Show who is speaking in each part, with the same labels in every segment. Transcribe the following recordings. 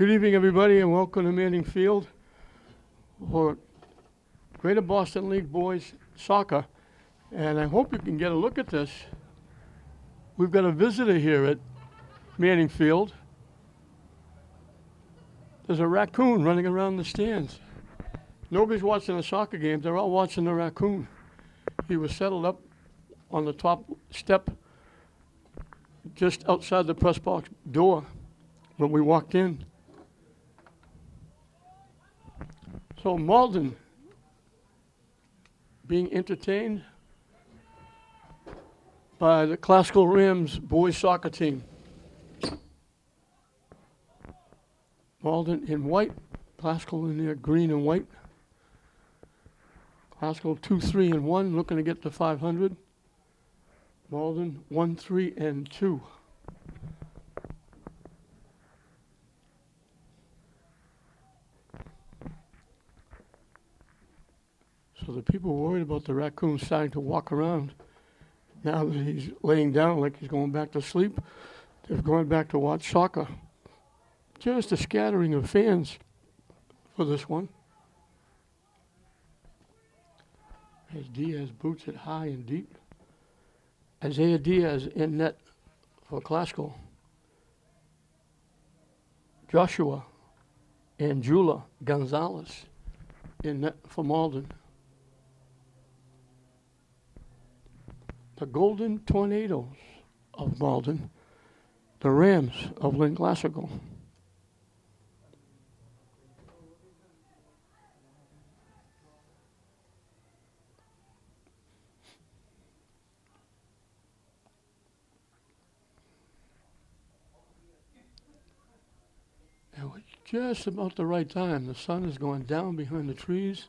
Speaker 1: Good evening, everybody, and welcome to Manning Field for Greater Boston League Boys Soccer. And I hope you can get a look at this. We've got a visitor here at Manning Field. There's a raccoon running around the stands. Nobody's watching a soccer game. They're all watching the raccoon. He was settled up on the top step just outside the press box door when we walked in. So Malden being entertained by the Classical Rams boys soccer team. Malden in white, Classical in their green and white. Classical 2-3-1, looking to get to 500. Malden 1-3-2. So the people worried about the raccoon starting to walk around. Now that he's laying down like he's going back to sleep, they're going back to watch soccer. Just a scattering of fans for this one. As Diaz boots it high and deep. Isaiah Diaz in net for Classical. Joshua and Jula Gonzalez in net for Malden. The Golden Tornadoes of Malden, the Rams of Lynn Classical. It was just about the right time. The sun is going down behind the trees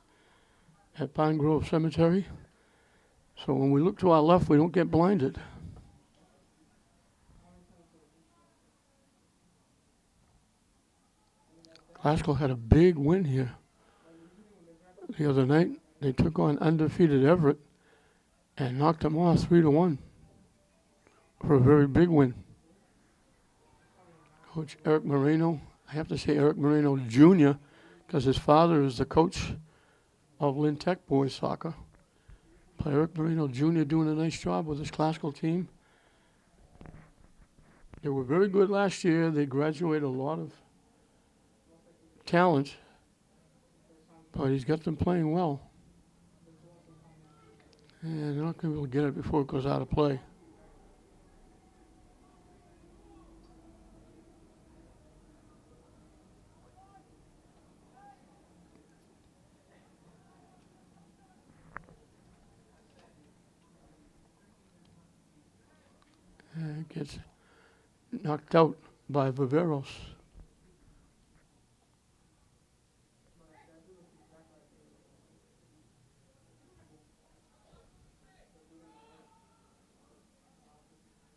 Speaker 1: at Pine Grove Cemetery. So when we look to our left, we don't get blinded. Classical had a big win here the other night. They took on undefeated Everett and knocked them off 3-1 for a very big win. Coach Eric Moreno, I have to say Eric Moreno Jr., because his father is the coach of Lynn Tech boys soccer. But Eric Moreno Jr. doing a nice job with his Classical team. They were very good last year. They graduated a lot of talent, but he's got them playing well. And they're not going to be able to get it before it goes out of play. And it gets knocked out by Viveros.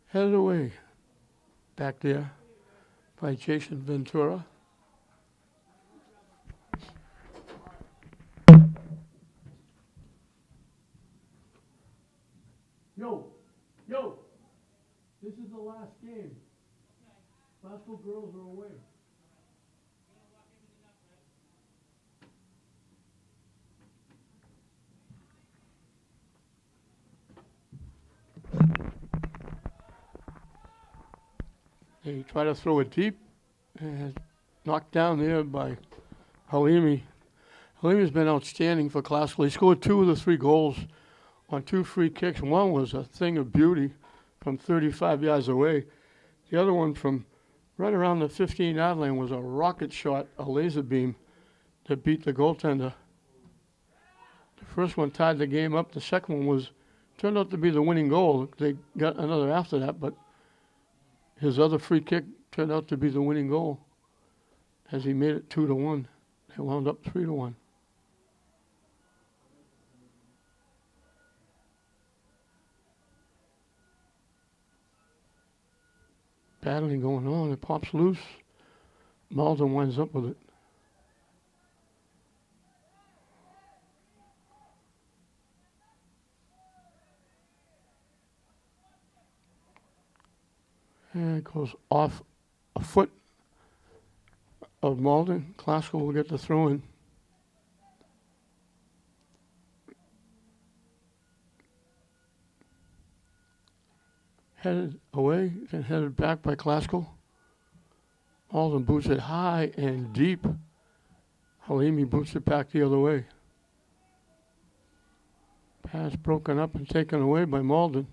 Speaker 1: Headed away back there by Jason Ventura. Yo, this is the last game. Classical girls are away. They try to throw it deep and knocked down there by Halimi. Halimi's been outstanding for Classical. He scored 2 of the 3 goals on 2 free kicks. One was a thing of beauty from 35 yards away. The other one from right around the 15-yard line was a rocket shot, a laser beam that beat the goaltender. The first one tied the game up. The second one turned out to be the winning goal. They got another after that, but his other free kick turned out to be the winning goal as he made it 2-1. They wound up 3-1. Battling going on. It pops loose. Malden winds up with it. And it goes off a foot of Malden. Classical will get the throw in. Headed away and headed back by Classical. Malden boots it high and deep. Halimi boots it back the other way. Pass broken up and taken away by Malden.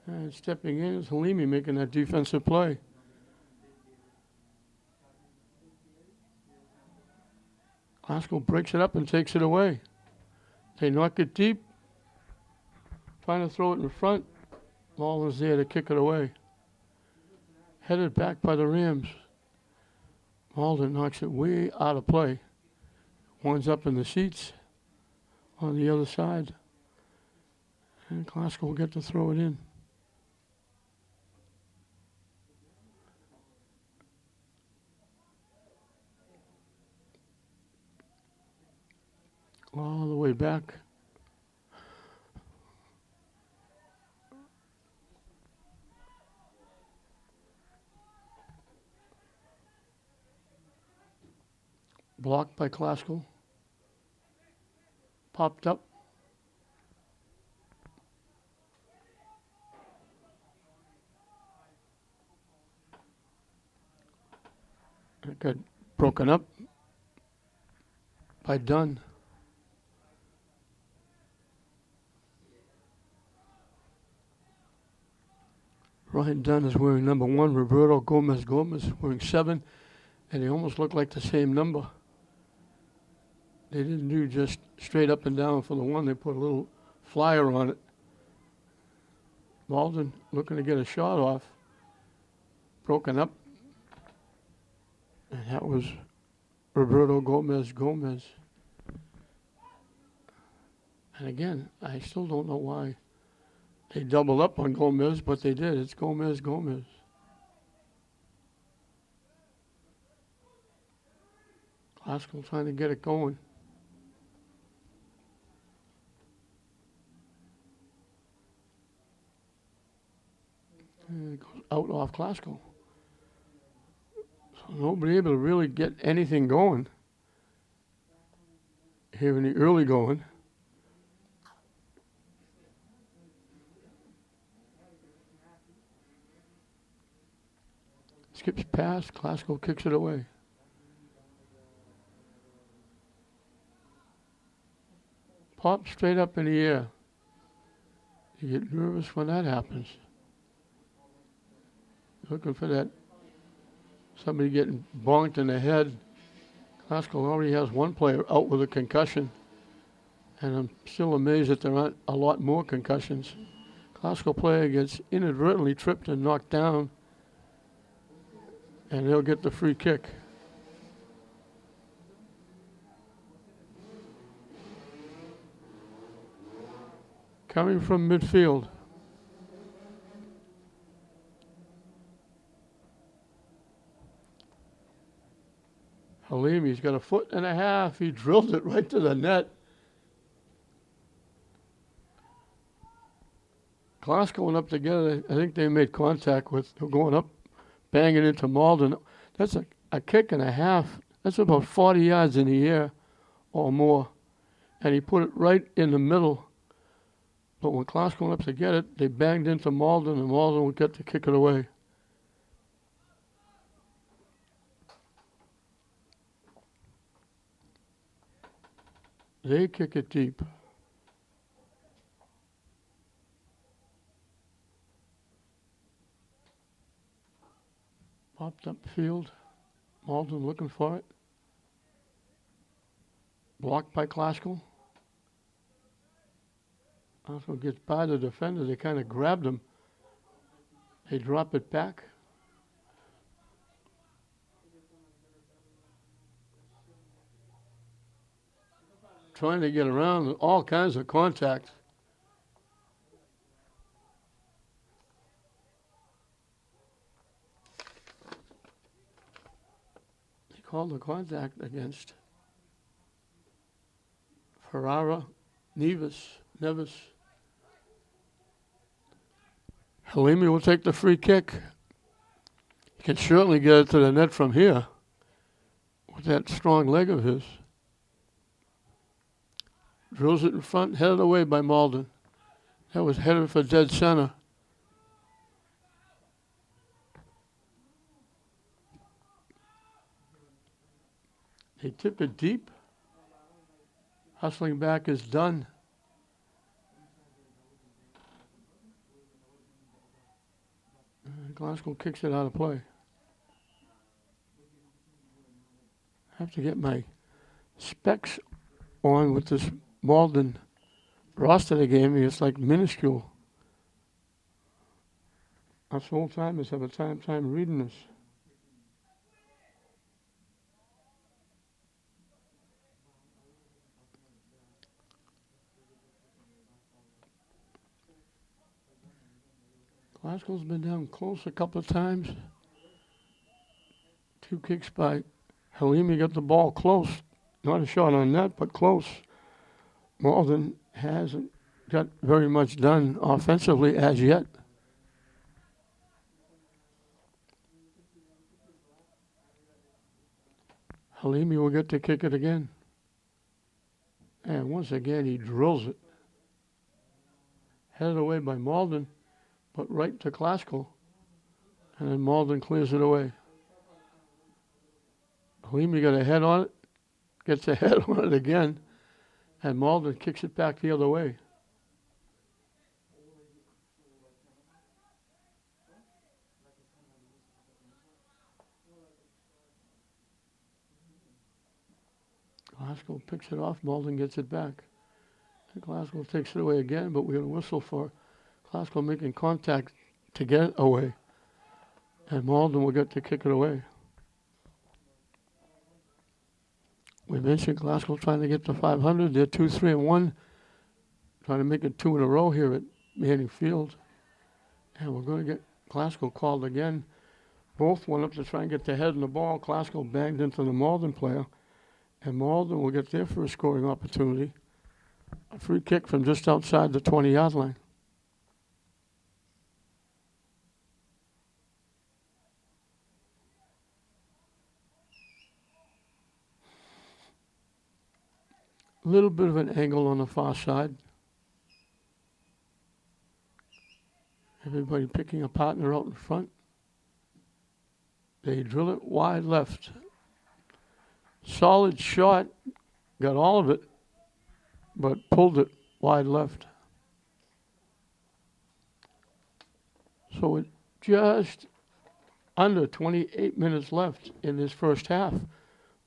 Speaker 1: And stepping in is Halimi making that defensive play. Classical breaks it up and takes it away. They knock it deep. Trying to throw it in front. Malden's there to kick it away. Headed back by the Rams. Malden knocks it way out of play. One's up in the seats on the other side. And Classical will get to throw it in. All the way back. Blocked by Classical. Popped up. It got broken up by Dunn. Ryan Dunn is wearing number 1. Roberto Gomez is wearing 7. And they almost look like the same number. They didn't do just straight up and down for the 1. They put a little flyer on it. Malden looking to get a shot off. Broken up. And that was Roberto Gomez. And again, I still don't know why they doubled up on Gomez, but they did. It's Gomez. Classical trying to get it going. And it goes out off Classical. So nobody able to really get anything going here in the early going. Skips past, Classical kicks it away. Pop straight up in the air. You get nervous when that happens. Looking for that, somebody getting bonked in the head. Classical already has 1 player out with a concussion. And I'm still amazed that there aren't a lot more concussions. Classical player gets inadvertently tripped and knocked down. And they'll get the free kick. Coming from midfield. Halimi's got 1.5 feet. He drilled it right to the net. Classical went up together. I think they made contact with, they're going up, banging into Malden. That's a kick and a half. That's about 40 yards in the air or more. And he put it right in the middle. But when Classical went up to get it, they banged into Malden, and Malden would get to kick it away. They kick it deep. Popped up field. Malden looking for it. Blocked by Classical. Classical gets by the defender. They kind of grabbed him. They drop it back. Trying to get around, all kinds of contact. They called the contact against Ferrara, Nevis. Halimi will take the free kick. Can certainly get it to the net from here with that strong leg of his. Drills it in front, headed away by Malden. That was headed for dead center. They tip it deep. Hustling back is done. Glasgow kicks it out of play. I have to get my specs on with this Malden roster they gave me. It's like minuscule. Us old timers have a time reading this. Glasgow's been down close a couple of times. 2 kicks by Halimi, got the ball close. Not a shot on net, but close. Malden hasn't got very much done offensively as yet. Halimi will get to kick it again. And once again, he drills it. Headed away by Malden, but right to Glasgow. And then Malden clears it away. Halimi got a head on it, gets a head on it again, and Malden kicks it back the other way. Glasgow picks it off, Malden gets it back. And Glasgow takes it away again, but we're going to whistle for Glasgow making contact to get it away. And Malden will get to kick it away. We mentioned Glasgow trying to get to 500. They're 2-3-1, trying to make it 2 in a row here at Manning Field. And we're going to get Glasgow called again. Both went up to try and get their head in the ball. Glasgow banged into the Malden player. And Malden will get their first scoring opportunity. A free kick from just outside the 20-yard line. A little bit of an angle on the far side. Everybody picking a partner out in front. They drill it wide left. Solid shot. Got all of it, but pulled it wide left. So with just under 28 minutes left in this first half,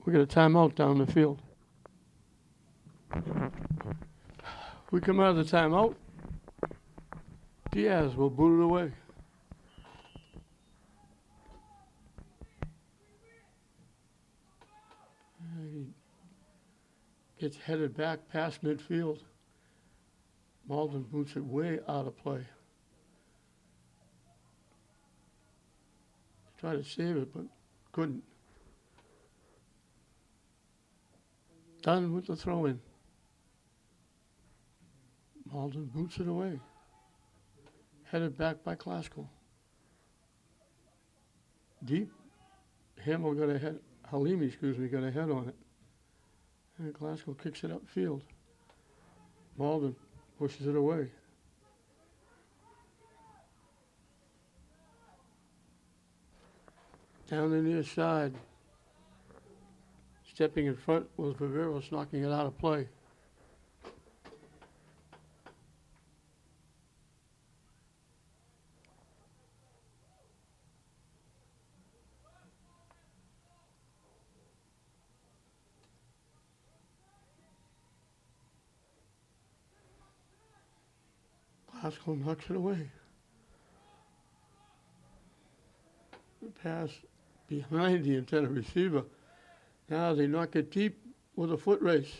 Speaker 1: we got a timeout down the field. We come out of the timeout. Diaz will boot it away. He gets headed back past midfield. Malden boots it way out of play. Tried to save it, but couldn't. Done with the throw-in. Malden boots it away. Headed back by Glasgow. Deep. Hamill got a head. Halimi, got a head on it. And Glasgow kicks it upfield. Malden pushes it away. Down the near side. Stepping in front was Viveros, knocking it out of play. Glasgow knocks it away. The pass behind the intended receiver. Now they knock it deep with a foot race.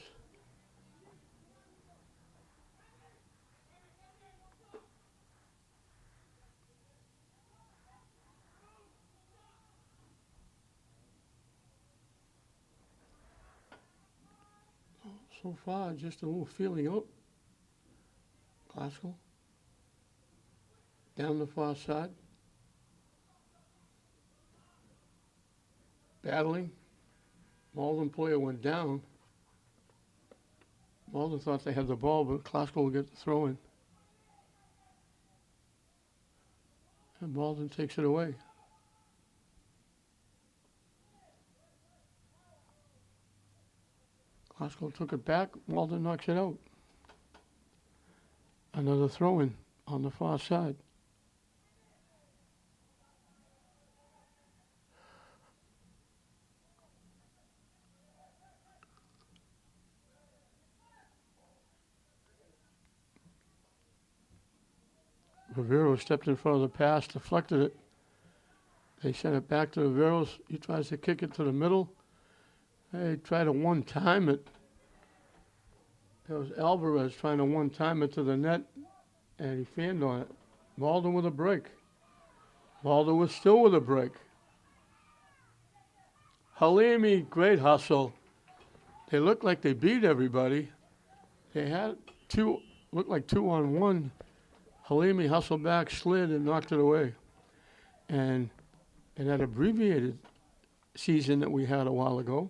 Speaker 1: So far, just a little feeling out. Glasgow. Down the far side. battling. Malden player went down. Malden thought they had the ball, but Classical will get the throw in. And Malden takes it away. Classical took it back. Malden knocks it out. Another throw in on the far side. Rivero stepped in front of the pass, deflected it. They sent it back to Riveros. He tries to kick it to the middle. They try to one-time it. That was Alvarez trying to one-time it to the net, and he fanned on it. Malden with a break. Malden was still with a break. Halimi, great hustle. They looked like they beat everybody. They had looked like 2-on-1. Halimi hustled back, slid, and knocked it away. And in that abbreviated season that we had a while ago,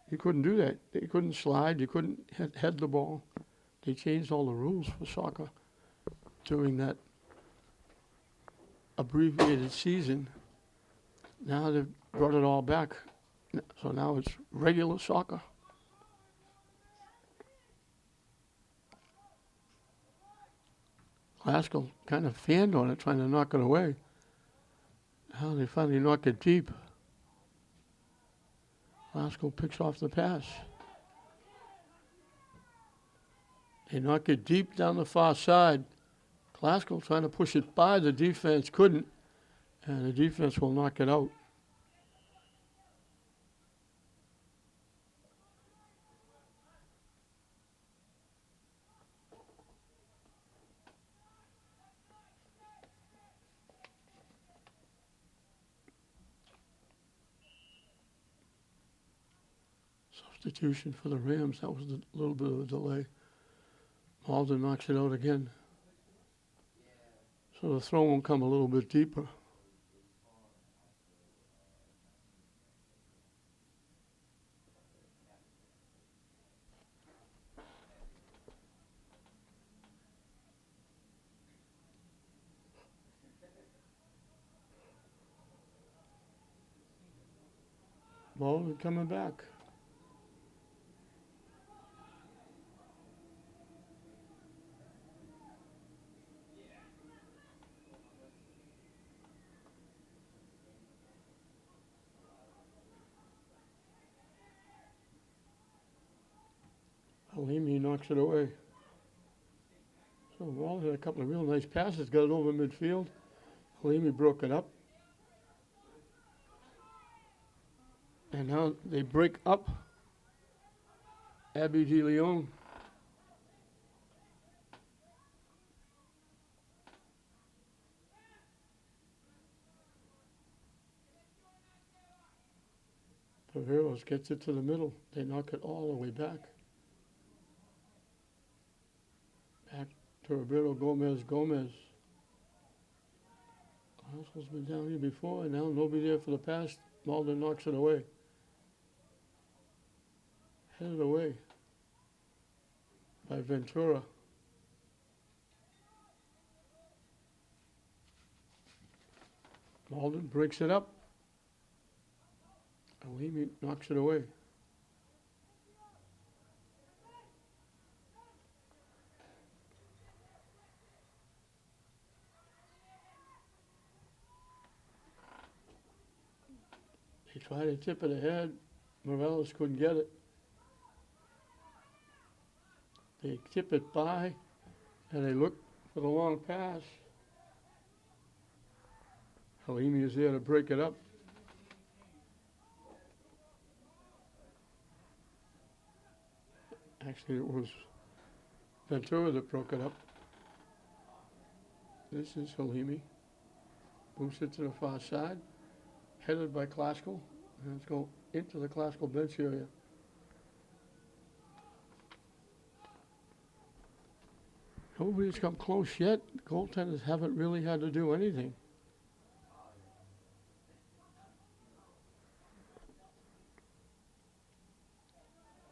Speaker 1: you couldn't do that. You couldn't slide. You couldn't head the ball. They changed all the rules for soccer during that abbreviated season. Now they've brought it all back. So now it's regular soccer. Glasgow kind of fanned on it, trying to knock it away. Now they finally knock it deep. Glasgow picks off the pass. They knock it deep down the far side. Glasgow trying to push it by. The defense couldn't, and the defense will knock it out. Substitution for the Rams. That was a little bit of a delay. Malden knocks it out again. So the throw will come a little bit deeper. Malden coming back. Halimi knocks it away. So Malden had a couple of real nice passes, got it over midfield. Halimi broke it up. And now they break up Abby De Leon. Riveros gets it to the middle. They knock it all the way back. Back to Roberto Gomez. Glasgow's been down here before, and now nobody there for the pass. Malden knocks it away. Headed away by Ventura. Malden breaks it up. Halimi knocks it away. They tried to tip it ahead. Morales couldn't get it. They tip it by, and they look for the long pass. Halimi is there to break it up. Actually, it was Ventura that broke it up. This is Halimi. Moves it to the far side. Headed by Glasgow. And let's go into the Glasgow bench area. Nobody's come close yet. The goaltenders haven't really had to do anything.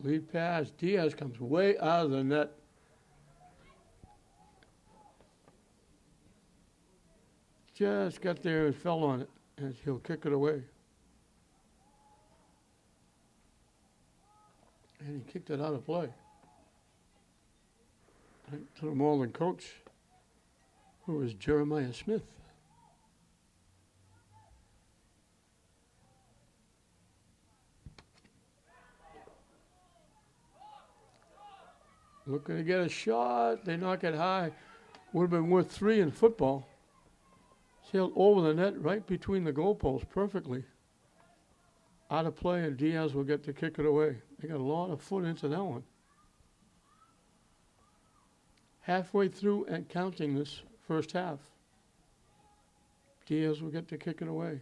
Speaker 1: Lead pass. Diaz comes way out of the net. Just got there and fell on it, and he'll kick it away. And he kicked it out of play. Right to the Malden coach, who is Jeremiah Smith. Looking to get a shot. They knock it high. Would have been worth 3 in football. Sailed over the net right between the goalposts perfectly. Out of play, and Diaz will get to kick it away. They got a lot of foot into that one. Halfway through and counting this first half. Diaz will get to kick it away.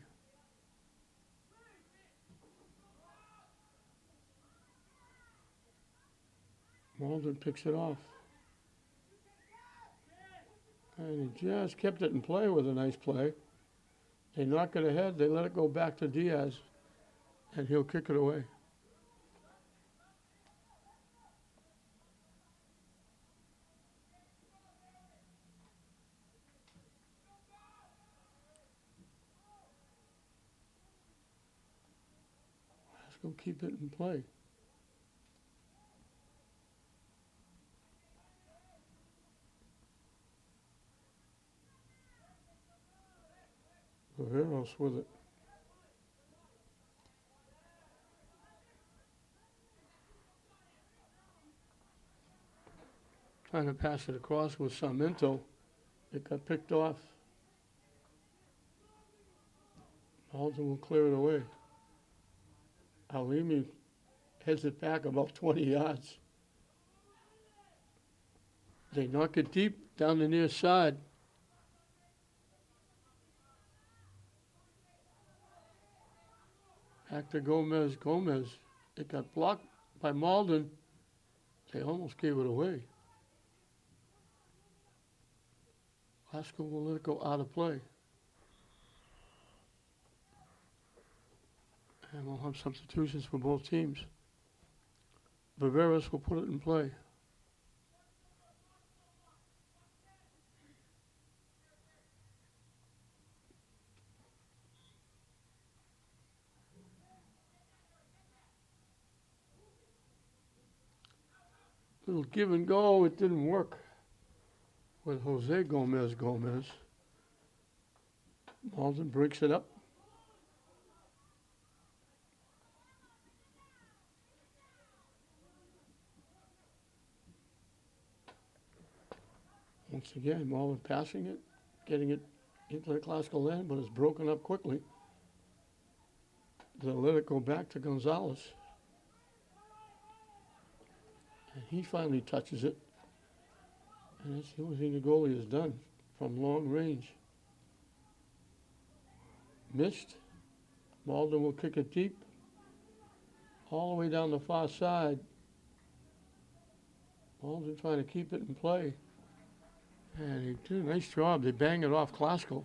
Speaker 1: Malden picks it off. And he just kept it in play with a nice play. They knock it ahead. They let it go back to Diaz, and he'll kick it away. Let's go keep it in play. Viveros with it. Trying to pass it across with Sarmiento. It got picked off. Malden will clear it away. Alimi heads it back about 20 yards. They knock it deep down the near side. Back to Gomez. Gomez. It got blocked by Malden. They almost gave it away. Glasgow will let it go out of play. And we'll have substitutions for both teams. Viveros will put it in play. Little give and go, it didn't work with Jose Gomez. Malden breaks it up. Once again, Malden passing it, getting it into the classical end, but it's broken up quickly. They'll let it go back to Gonzalez. And he finally touches it. And that's the only thing the goalie has done from long range. Missed. Malden will kick it deep. All the way down the far side. Malden trying to keep it in play. And he did a nice job. They bang it off Klasko.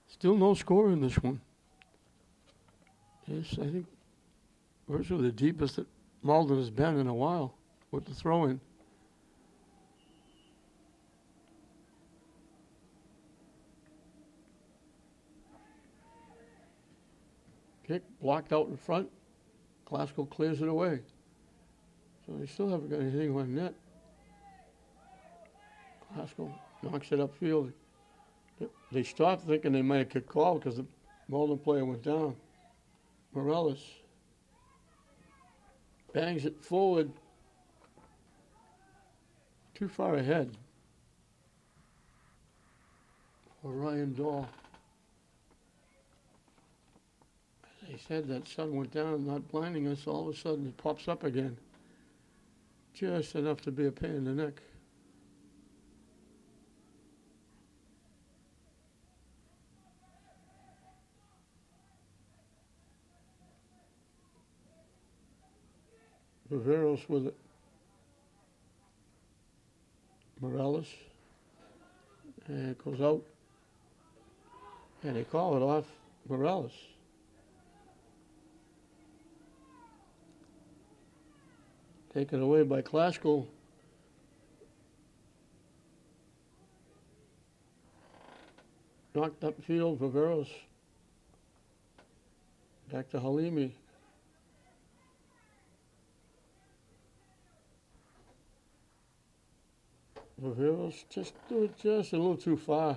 Speaker 1: Still no score in this one. It's, I think, virtually the deepest that Malden has been in a while with the throw-in. Kick blocked out in front. Glasgow clears it away. So they still haven't got anything on net. Glasgow knocks it upfield. They stopped thinking they might have kicked call because the Malden player went down. Morales bangs it forward. Too far ahead for Ryan Dahl. They said that sun went down, not blinding us. All of a sudden it pops up again. Just enough to be a pain in the neck. Viveros with it. Morales. And it goes out. And they call it off Morales. Taken away by Klasko. Knocked upfield, Viveros. Back to Halimi. Viveros just do it just a little too far.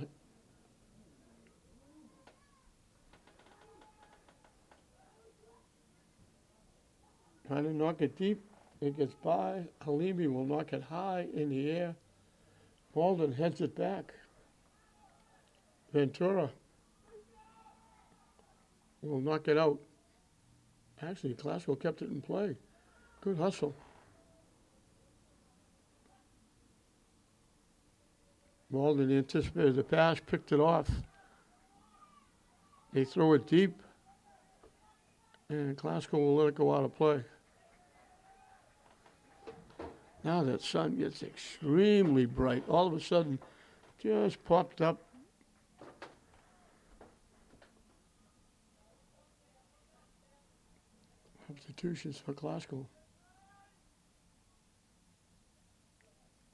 Speaker 1: Trying to knock it deep. It gets by. Halimi will knock it high in the air. Malden heads it back. Ventura will knock it out. Actually, Klasko kept it in play. Good hustle. Malden anticipated the pass, picked it off. They throw it deep, and Klasko will let it go out of play. Now that sun gets extremely bright. All of a sudden, just popped up. Substitutions for Klasko.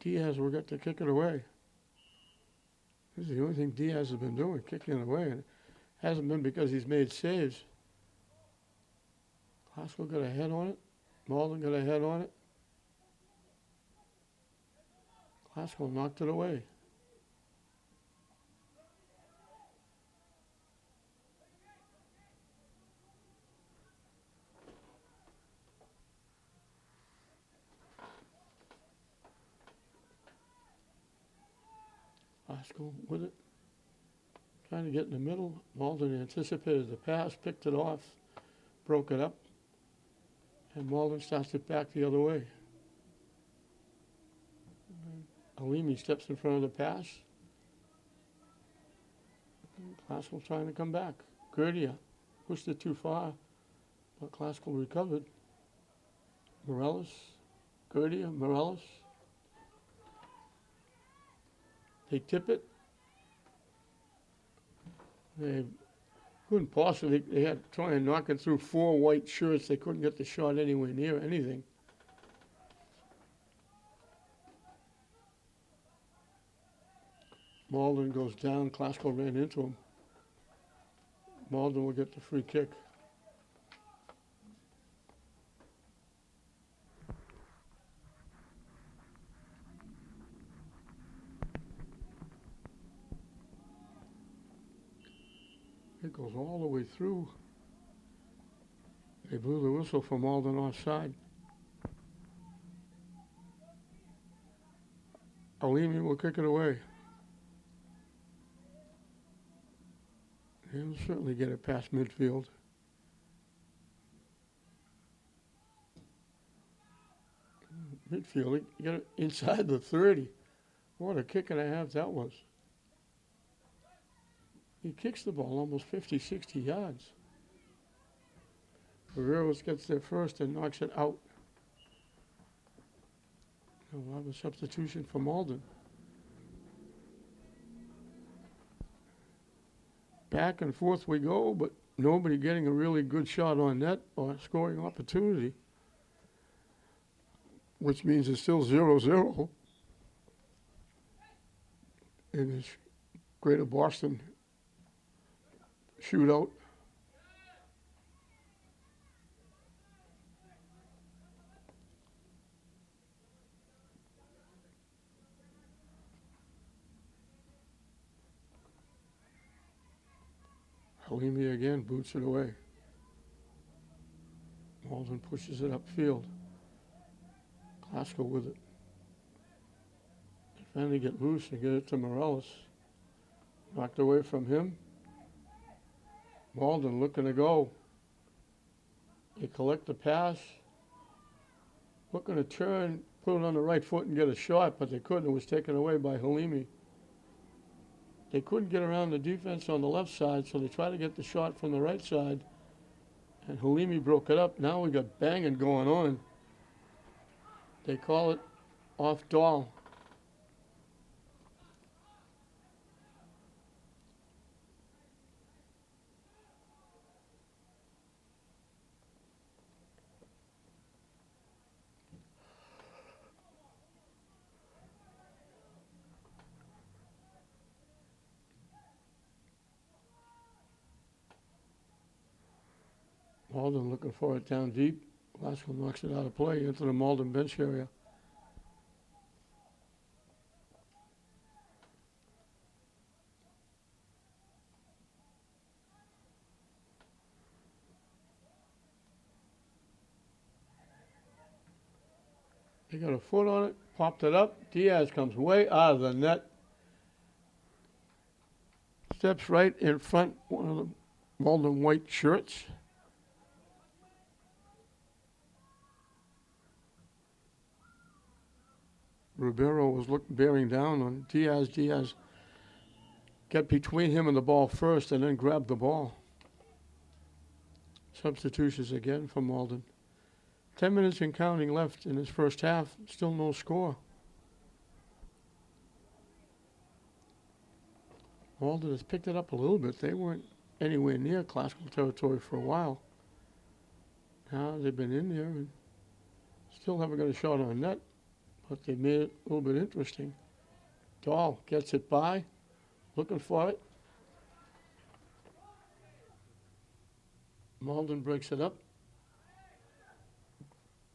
Speaker 1: Diaz will get to kick it away. This is the only thing Diaz has been doing, kicking it away. And it hasn't been because he's made saves. Klasko got a head on it. Malden got a head on it. Klasko knocked it away. Klasko with it. Trying to get in the middle. Malden anticipated the pass, picked it off, broke it up. And Malden starts it back the other way. Halimi steps in front of the pass. Klasko trying to come back. Gerdia pushed it too far, but Klasko recovered. Morales, Gerdia, Morales. They tip it. They couldn't possibly, they had to try and knock it through 4 white shirts. They couldn't get the shot anywhere near anything. Malden goes down, Klasko ran into him. Malden will get the free kick. It goes all the way through. They blew the whistle for Malden offside. Halimi will kick it away. He'll certainly get it past midfield. Midfield, he got it inside the 30. What a kick and a half that was. He kicks the ball almost 50, 60 yards. Viveros gets there first and knocks it out. We'll have a substitution for Malden. Back and forth we go, but nobody getting a really good shot on net or scoring opportunity, which means it's still 0-0 in this Greater Boston shootout. Halimi again boots it away. Malden pushes it upfield. Klasko with it. They finally get loose and get it to Morales. Knocked away from him. Malden looking to go. They collect the pass. Looking to turn, put it on the right foot and get a shot, but they couldn't. It was taken away by Halimi. They couldn't get around the defense on the left side, so they tried to get the shot from the right side, and Halimi broke it up. Now we got banging going on. They call it off Dahl. Malden looking for it down deep. Glasgow knocks it out of play into the Malden bench area. They got a foot on it, popped it up. Diaz comes way out of the net. Steps right in front, one of the Malden white shirts. Ribeiro was bearing down on Diaz. Diaz got between him and the ball first and then grabbed the ball. Substitutions again for Malden. 10 minutes and counting left in his first half. Still no score. Malden has picked it up a little bit. They weren't anywhere near classical territory for a while. Now they've been in there and still haven't got a shot on net, but they made it a little bit interesting. Dahl gets it by, looking for it. Malden breaks it up.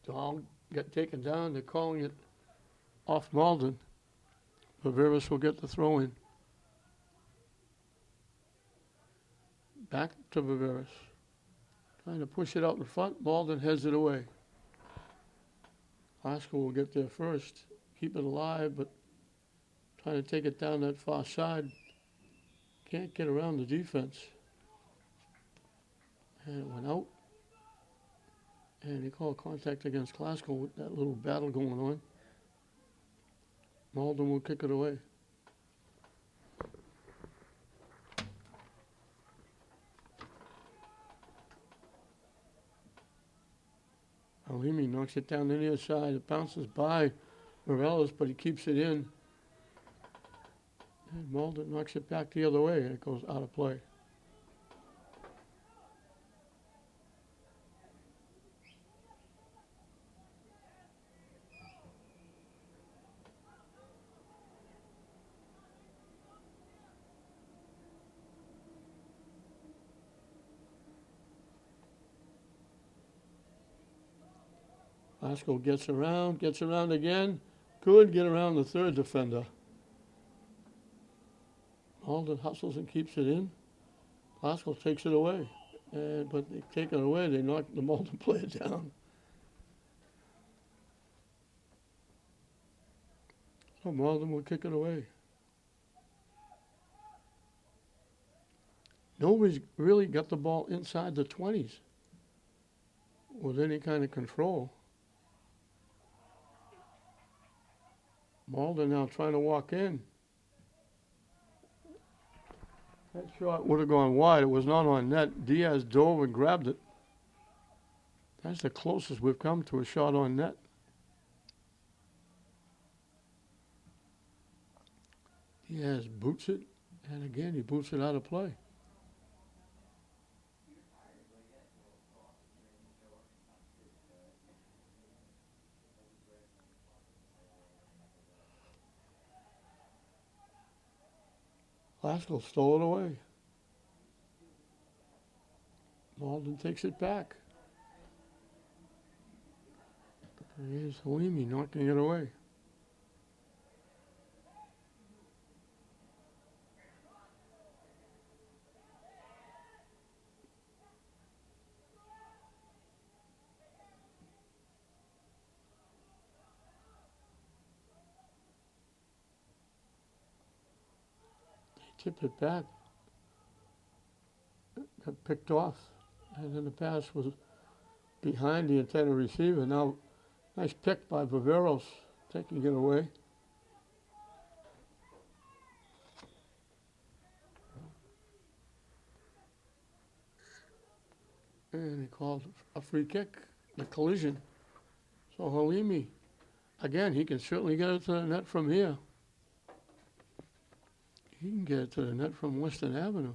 Speaker 1: Dahl got taken down. They're calling it off Malden. Viveris will get the throw in. Back to Viveris. Trying to push it out in front. Malden heads it away. Glasgow will get there first. Keep it alive, but trying to take it down that far side. Can't get around the defense. And it went out. And they call contact against Glasgow with that little battle going on. Malden will kick it away. Alimi knocks it down the near side. It bounces by Morales, but he keeps it in. And Malden knocks it back the other way, and it goes out of play. Glasgow gets around again. Could get around the third defender. Malden hustles and keeps it in. Glasgow takes it away. But they take it away, they knock the Malden player down. So Malden will kick it away. Nobody's really got the ball inside the 20s with any kind of control. Malden now trying to walk in. That shot would have gone wide. It was not on net. Diaz dove and grabbed it. That's the closest we've come to a shot on net. Diaz boots it, and again he boots it out of play. Glasgow stole it away. Malden takes it back. Here's Halimi knocking it away. Tipped it back, got picked off, and then the pass was behind the intended receiver. Now, nice pick by Viveros, taking it away. And he called a free kick, a collision. So Halimi, again, he can certainly get it to the net from here. He can get it to the net from Western Avenue.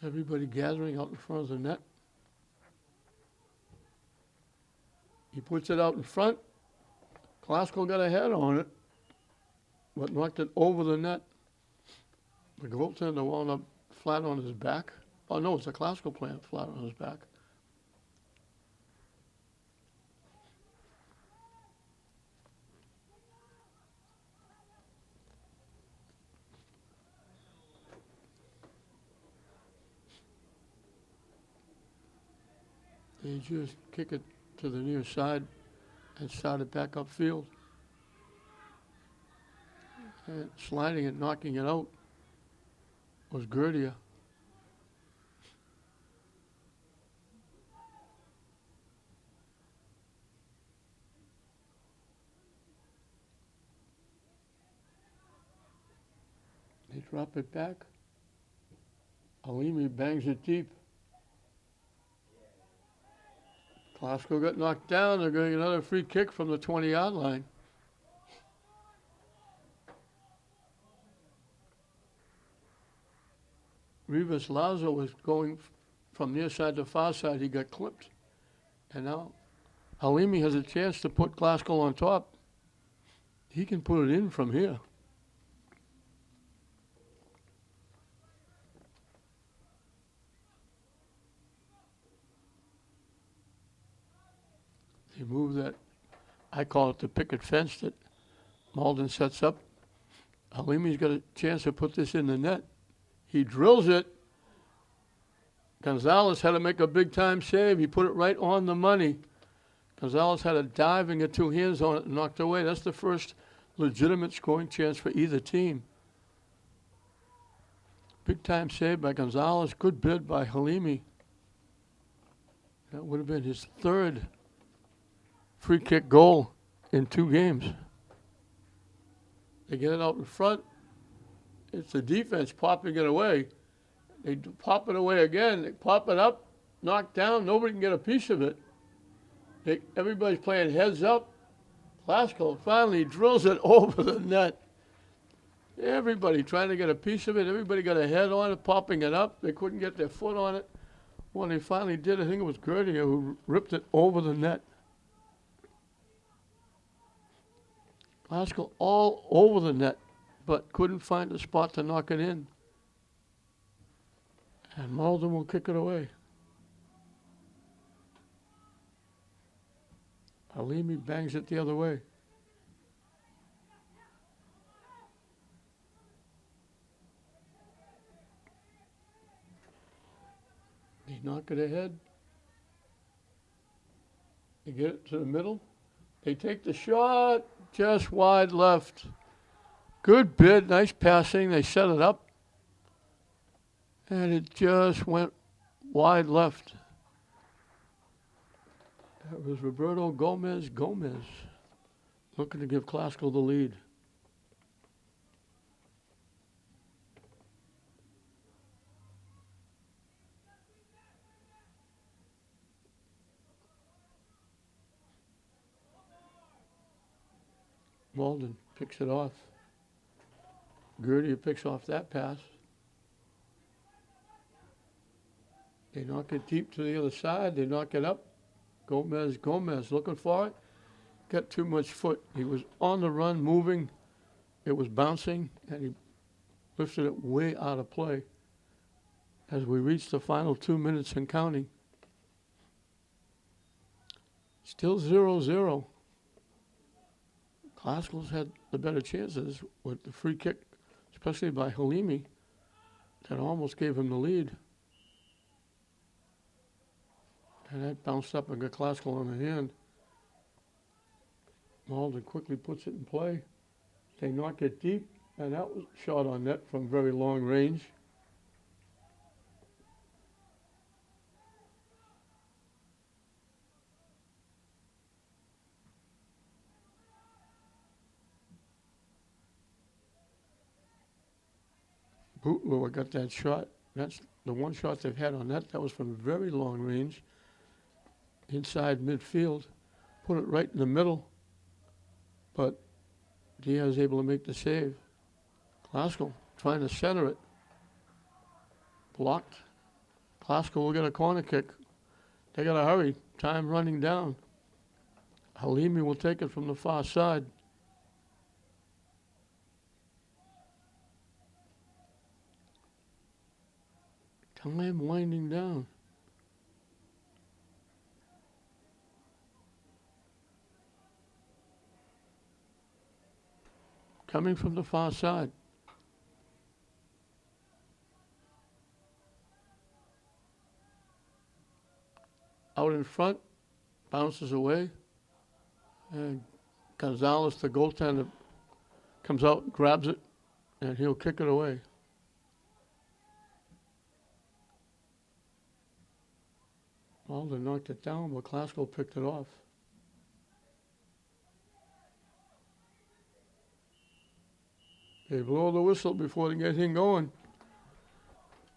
Speaker 1: Everybody gathering out in front of the net. He puts it out in front. Glasgow got a head on it, but knocked it over the net. The goaltender wound up flat on his back. Oh, no, it's a classical player flat on his back. They just kick it to the near side and started back upfield. And sliding it, knocking it out was Gerdia. They drop it back. Alimi bangs it deep. Glasgow got knocked down. They're getting another free kick from the 20-yard line. Rivas Lazo was going from near side to far side. He got clipped. And now Halimi has a chance to put Glasgow on top. He can put it in from here. They move that, I call it the picket fence that Malden sets up. Halimi's got a chance to put this in the net. He drills it. Gonzalez had to make a big-time save. He put it right on the money. Gonzalez had a diving and two hands on it and knocked it away. That's the first legitimate scoring chance for either team. Big-time save by Gonzalez. Good bid by Halimi. That would have been his third free kick goal in 2 games. They get it out in front. It's the defense popping it away. They pop it away again. They pop it up, knocked down. Nobody can get a piece of it. Everybody's playing heads up. Glasgow finally drills it over the net. Everybody trying to get a piece of it. Everybody got a head on it, popping it up. They couldn't get their foot on it. When they finally did, I think it was Gerdia who ripped it over the net. Glasgow all over the net, but couldn't find a spot to knock it in. And Malden will kick it away. Halimi bangs it the other way. They knock it ahead. They get it to the middle. They take the shot just wide left. Good bid, nice passing. They set it up. And it just went wide left. That was Roberto Gomez looking to give Glasgow the lead. Malden picks it off. Gerdia picks off that pass. They knock it deep to the other side. They knock it up. Gomez looking for it. Got too much foot. He was on the run, moving. It was bouncing, and he lifted it way out of play as we reach the final 2 minutes and counting. Still 0-0. Glasgow's had the better chances with the free kick, especially by Halimi, that almost gave him the lead. And that bounced up and got Glasgow on the hand. Malden quickly puts it in play. They knock it deep, and that was shot on net from very long range. Bootlower got that shot. That's the one shot they've had on net. That was from very long range. Inside midfield, put it right in the middle, but Diaz able to make the save. Glasgow trying to center it. Blocked. Glasgow will get a corner kick. They got to hurry. Time running down. Halimi will take it from the far side. Time winding down. Coming from the far side. Out in front, bounces away, and Gonzalez, the goaltender, comes out, grabs it, and he'll kick it away. Malden knocked it down, but Glasgow picked it off. They blow the whistle before they get anything going.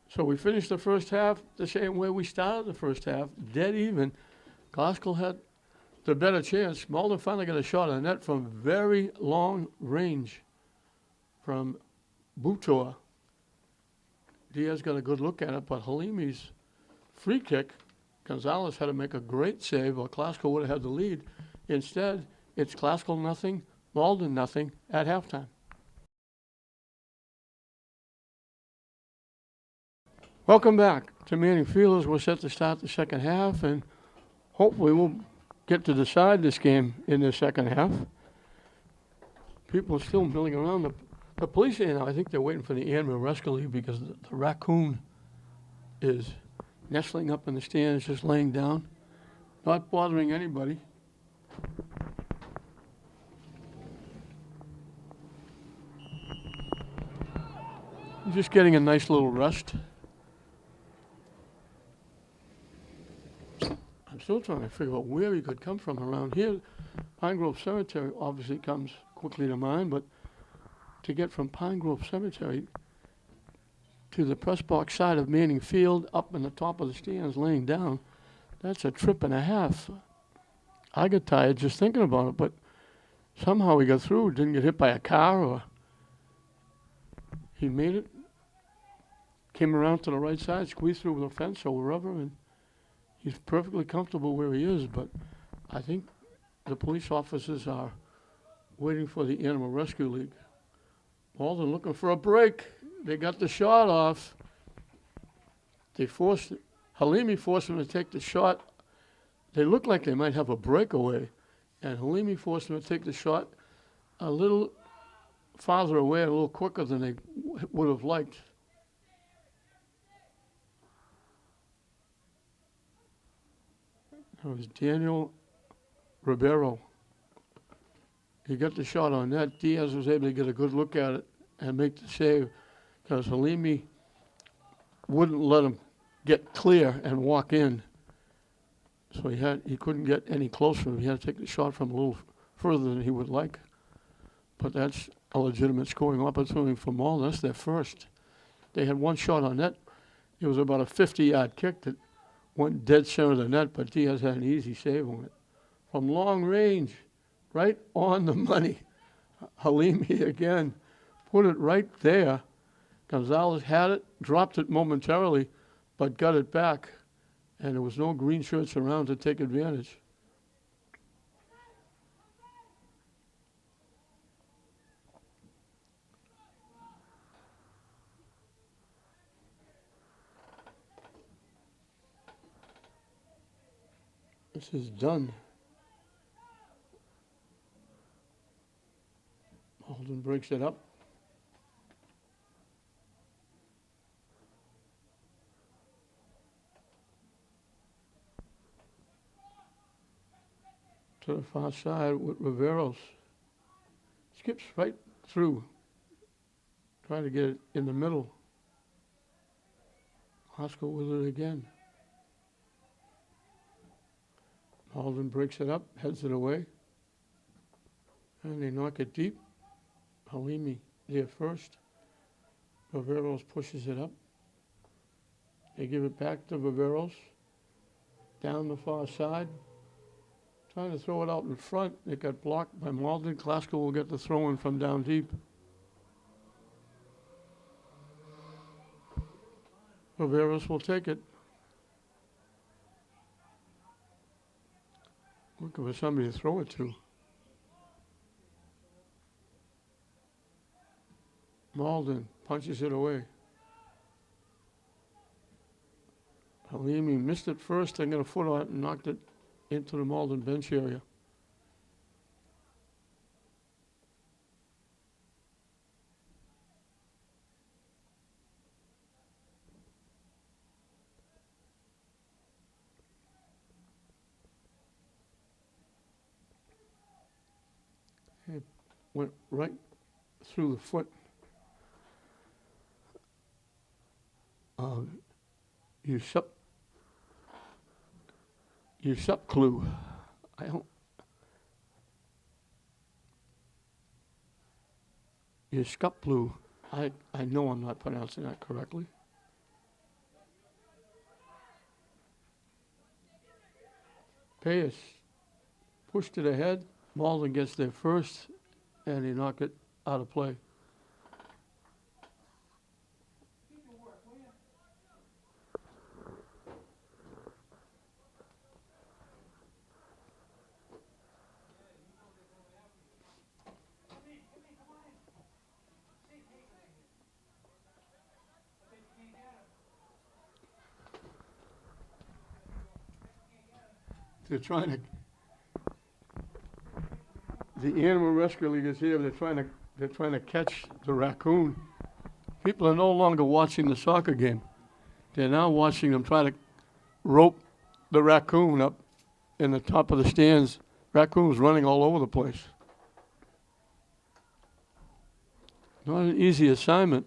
Speaker 1: So we finished the first half the same way we started the first half, dead even. Glasgow had the better chance. Malden finally got a shot on net from very long range from Butor. Diaz got a good look at it, but Halimi's free kick, Gonzalez had to make a great save, or Glasgow would have had the lead. Instead, it's Glasgow nothing, Malden nothing at halftime. Welcome back to Manning Field. We're set to start the second half, and hopefully we'll get to decide this game in the second half. People are still milling around. The police, I think they're waiting for the animal rescue leave because the raccoon is nestling up in the stands, just laying down, not bothering anybody. He's just getting a nice little rest. I'm still trying to figure out where he could come from around here. Pine Grove Cemetery obviously comes quickly to mind, but to get from Pine Grove Cemetery to the press box side of Manning Field, up in the top of the stands, laying down, that's a trip and a half. I got tired just thinking about it, but somehow he got through, didn't get hit by a car, or he made it, came around to the right side, squeezed through the fence or wherever, and he's perfectly comfortable where he is. But I think the police officers are waiting for the Animal Rescue League. Malden looking for a break. They got the shot off. Halimi forced him to take the shot. They looked like they might have a breakaway, and Halimi forced him to take the shot a little farther away, a little quicker than they would have liked. It was Daniel Ribeiro. He got the shot on net. Diaz was able to get a good look at it and make the save because Halimi wouldn't let him get clear and walk in. So he couldn't get any closer. He had to take the shot from a little further than he would like. But that's a legitimate scoring opportunity for Malden. That's their first. They had one shot on net. It was about a 50-yard kick that went dead center of the net, but Diaz had an easy save on it. From long range, right on the money. Halimi again put it right there. Gonzalez had it, dropped it momentarily, but got it back. And there was no green shirts around to take advantage. This is done. Malden breaks it up. To the far side with Riveros. Skips right through. Trying to get it in the middle. Hoskell with it again. Malden breaks it up, heads it away. And they knock it deep. Halimi there first. Riveros pushes it up. They give it back to Riveros. Down the far side. Trying to throw it out in front. It got blocked by Malden. Glasgow will get the throw in from down deep. Riveros will take it. Looking for somebody to throw it to. Malden punches it away. Halimi missed it first, then got a foot on it and knocked it into the Malden bench area. It went right through the foot. Clue. I don't. Blue. I know I'm not pronouncing that correctly. Payas pushed it ahead. Malden gets there first, and he knocked it out of play. They're trying to. The animal rescue league is here. They're trying to catch the raccoon. People are no longer watching the soccer game. They're now watching them try to rope the raccoon up in the top of the stands. Raccoon's running all over the place. Not an easy assignment.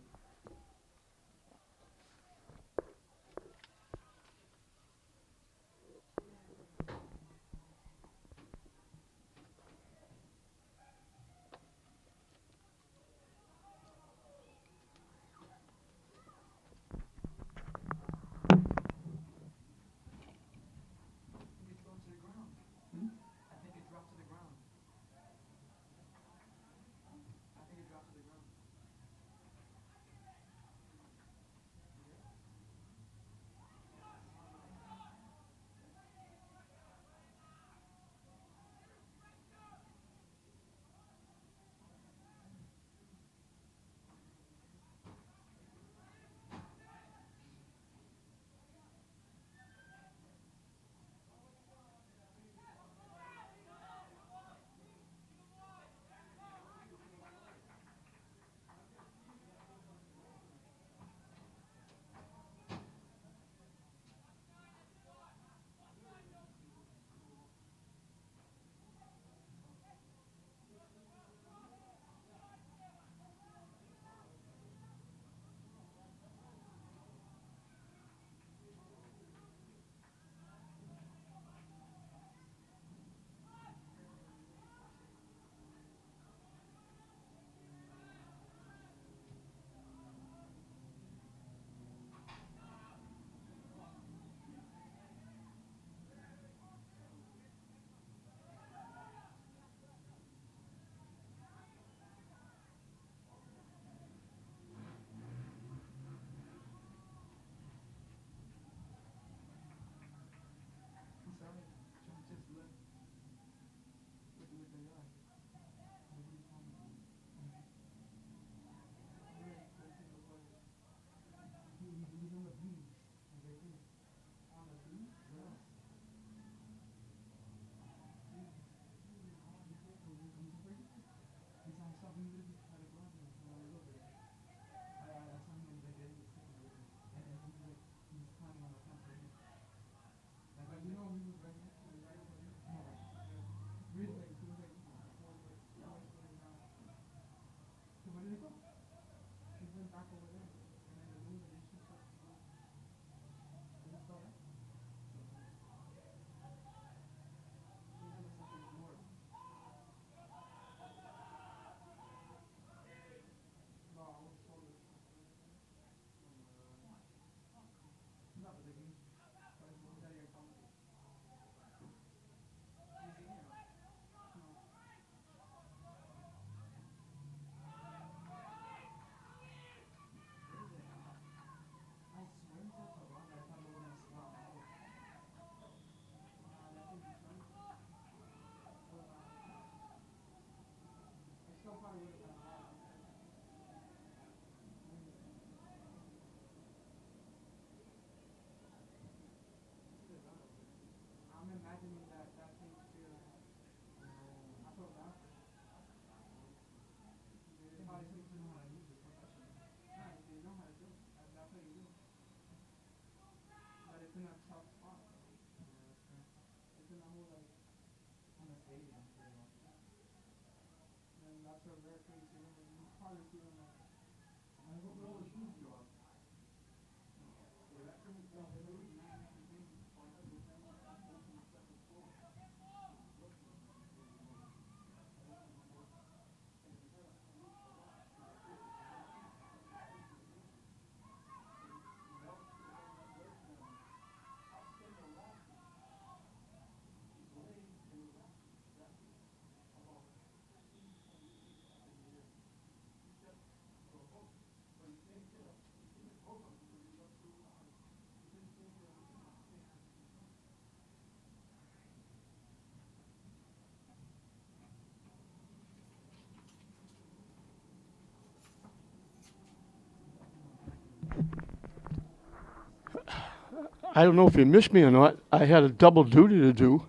Speaker 1: I don't know if you missed me or not. I had a double duty to do.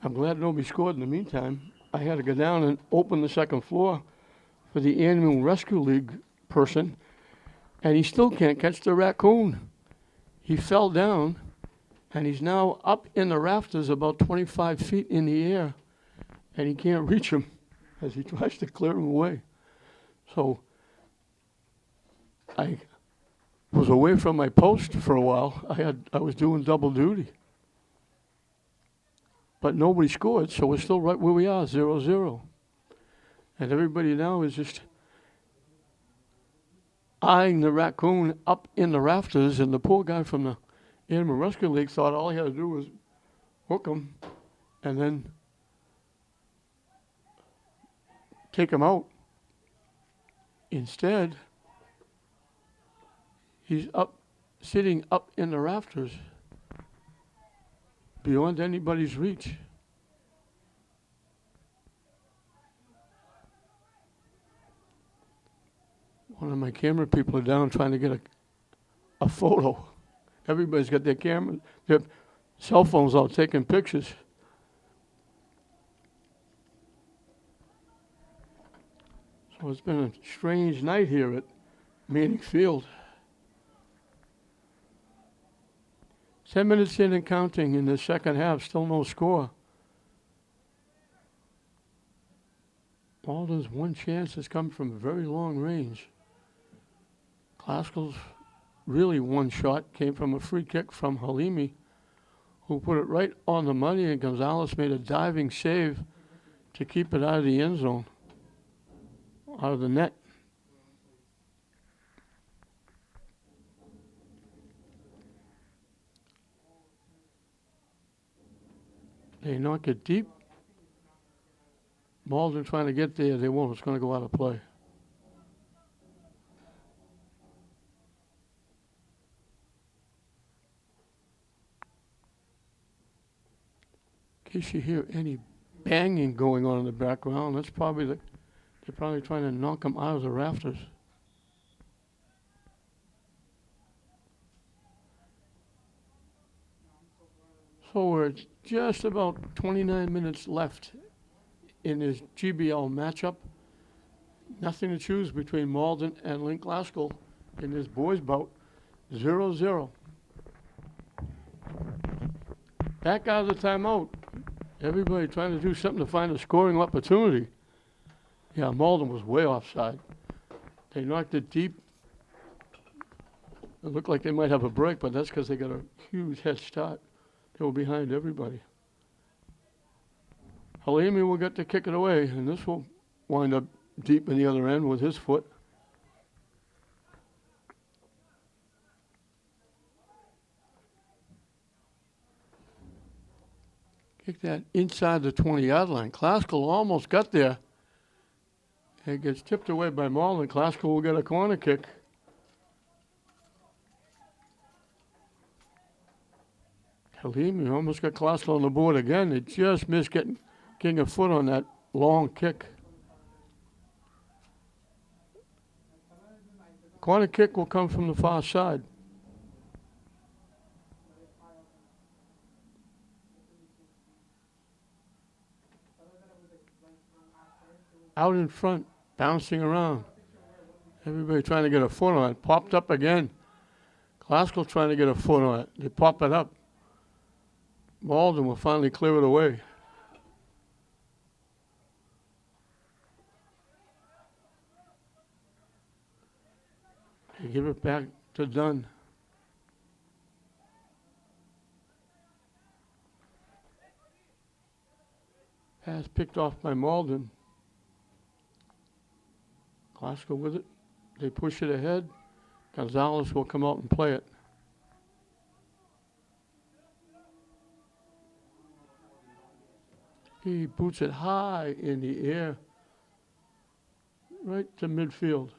Speaker 1: I'm glad nobody scored in the meantime. I had to go down and open the second floor for the Animal Rescue League person, and he still can't catch the raccoon. He fell down, and he's now up in the rafters about 25 feet in the air, and he can't reach him as he tries to clear him away. So I was away from my post for a while. I was doing double duty. But nobody scored, so we're still right where we are, 0-0. And everybody now is just eyeing the raccoon up in the rafters, and the poor guy from the Animal Rescue League thought all he had to do was hook him and then take him out. Instead, he's sitting up in the rafters, beyond anybody's reach. One of my camera people are down trying to get a photo. Everybody's got their cell phones out taking pictures. So it's been a strange night here at Manning Field. 10 minutes in and counting in the second half, still no score. Malden's one chance has come from very long range. Glasgow's really one shot came from a free kick from Halimi, who put it right on the money, and Gonzalez made a diving save to keep it out of the end zone, out of the net. They knock it deep. Malden trying to get there. They won't. It's going to go out of play. In case you hear any banging going on in the background, that's probably they're probably trying to knock them out of the rafters. So we're just about 29 minutes left in this GBL matchup. Nothing to choose between Malden and Lynn Glasgow in this boys bout. 0-0. Back out of the timeout. Everybody trying to do something to find a scoring opportunity. Yeah, Malden was way offside. They knocked it deep. It looked like they might have a break, but that's because they got a huge head start. They were behind everybody. Halimi will get to kick it away, and this will wind up deep in the other end with his foot. Kick that inside the 20-yard line. Glasgow almost got there. It gets tipped away by Malden. Glasgow will get a corner kick. Halimi almost got Glasgow on the board again. They just missed getting a foot on that long kick. Corner kick will come from the far side. Out in front, bouncing around. Everybody trying to get a foot on it. Popped up again. Glasgow trying to get a foot on it. They pop it up. Malden will finally clear it away. They give it back to Dunn. Pass picked off by Malden. Glasgow with it. They push it ahead. Gonzalez will come out and play it. He boots it high in the air, right to midfield.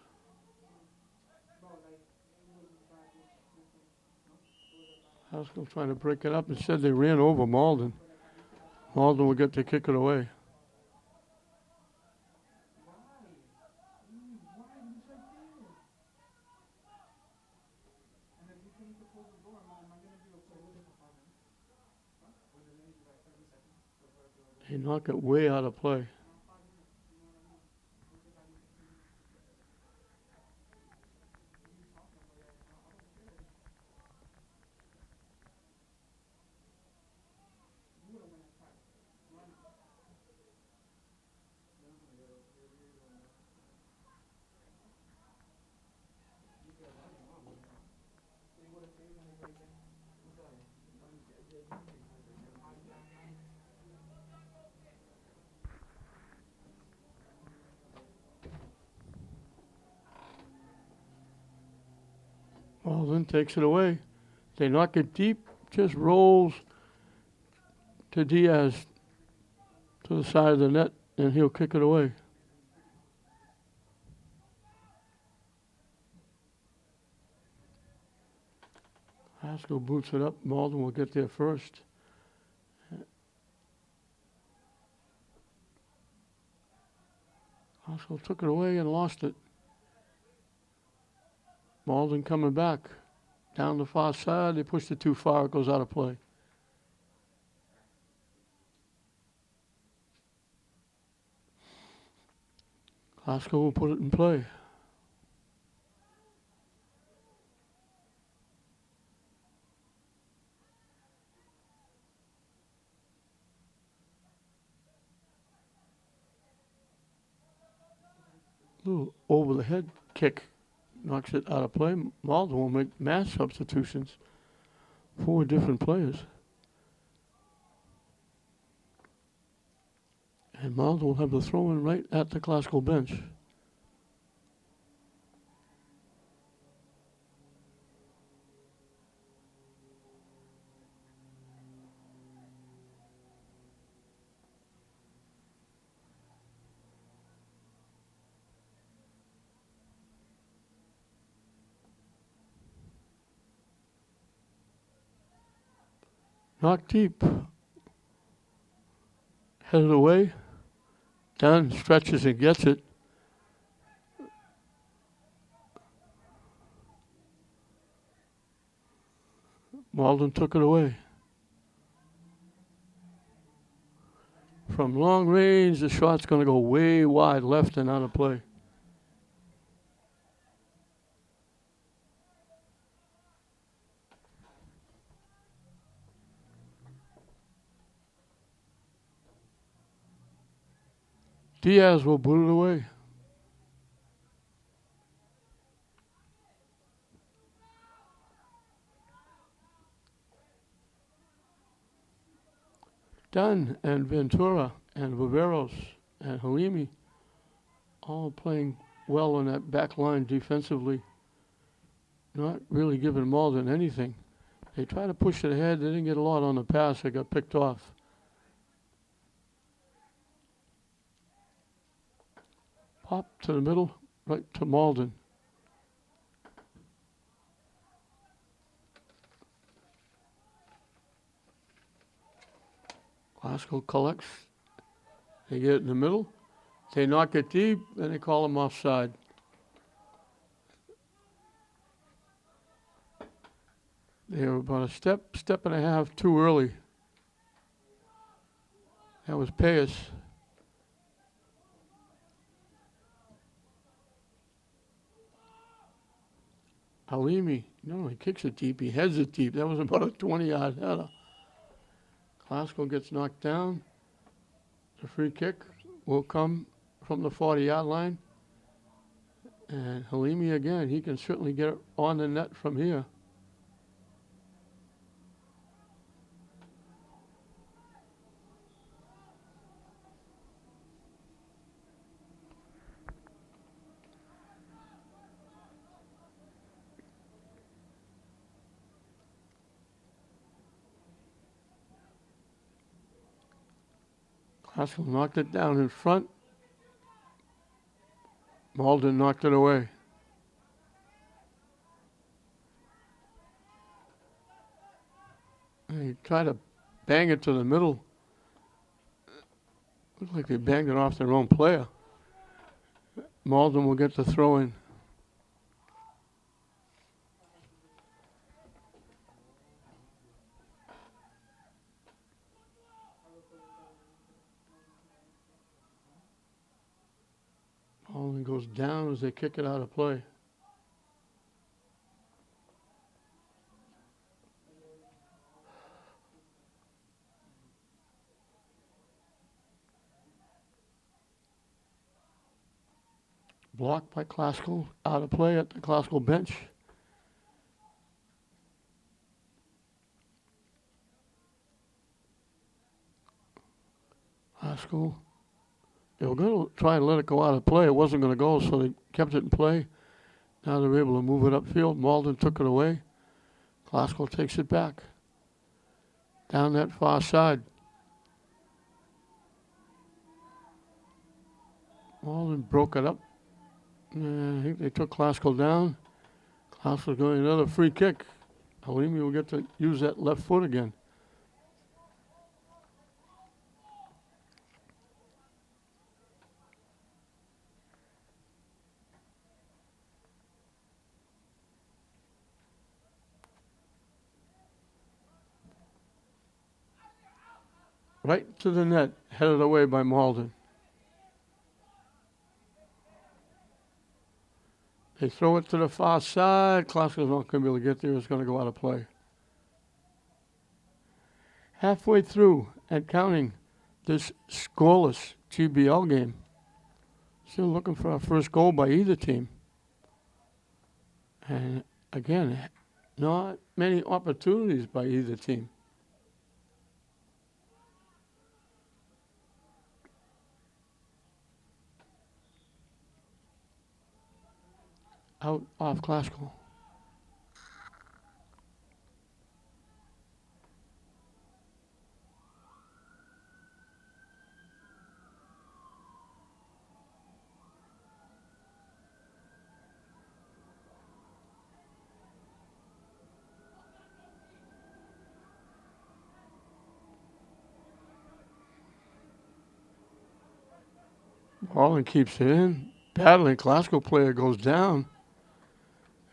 Speaker 1: Glasgow trying to break it up. Instead, they ran over Malden. Malden will get to kick it away. They knock it way out of play. Malden takes it away. They knock it deep, just rolls to Diaz to the side of the net, and he'll kick it away. Glasgow boots it up. Malden will get there first. Glasgow took it away and lost it. Malden coming back. Down the far side, they pushed it too far, it goes out of play. Glasgow will put it in play. Little over the head kick knocks it out of play. Malden will make mass substitutions. 4 different players. And Malden will have the throw-in right at the Glasgow bench. Knocked deep. Headed away. Dunn stretches and gets it. Malden took it away. From long range, the shot's going to go way wide left and out of play. Diaz will boot it away. Dunn and Ventura and Viveros and Halimi all playing well on that back line defensively. Not really giving Malden anything. They try to push it ahead. They didn't get a lot on the pass. They got picked off. Pop to the middle, right to Malden. Glasgow collects. They get it in the middle. They knock it deep, and they call them offside. They were about a step and a half too early. That was Payas. Halimi, no, he kicks it deep. He heads it deep. That was about a 20-yard header. Glasgow gets knocked down. The free kick will come from the 40-yard line. And Halimi again, he can certainly get it on the net from here. Classical knocked it down in front. Malden knocked it away. And he tried to bang it to the middle. Looked like they banged it off their own player. Malden will get the throw in. Malden goes down as they kick it out of play. Blocked by Classical, out of play at the Classical bench. Classical, they were going to try and let it go out of play. It wasn't going to go, so they kept it in play. Now they're able to move it upfield. Malden took it away. Classical takes it back. Down that far side. Malden broke it up. I think they took Classical down. Classical going another free kick. Halimi will get to use that left foot again. Right to the net, headed away by Malden. They throw it to the far side. Classical's not going to be able to get there. It's going to go out of play. Halfway through and counting this scoreless GBL game. Still looking for our first goal by either team. And again, not many opportunities by either team. Out off Classical. Malden keeps it in. Battling Classical player goes down.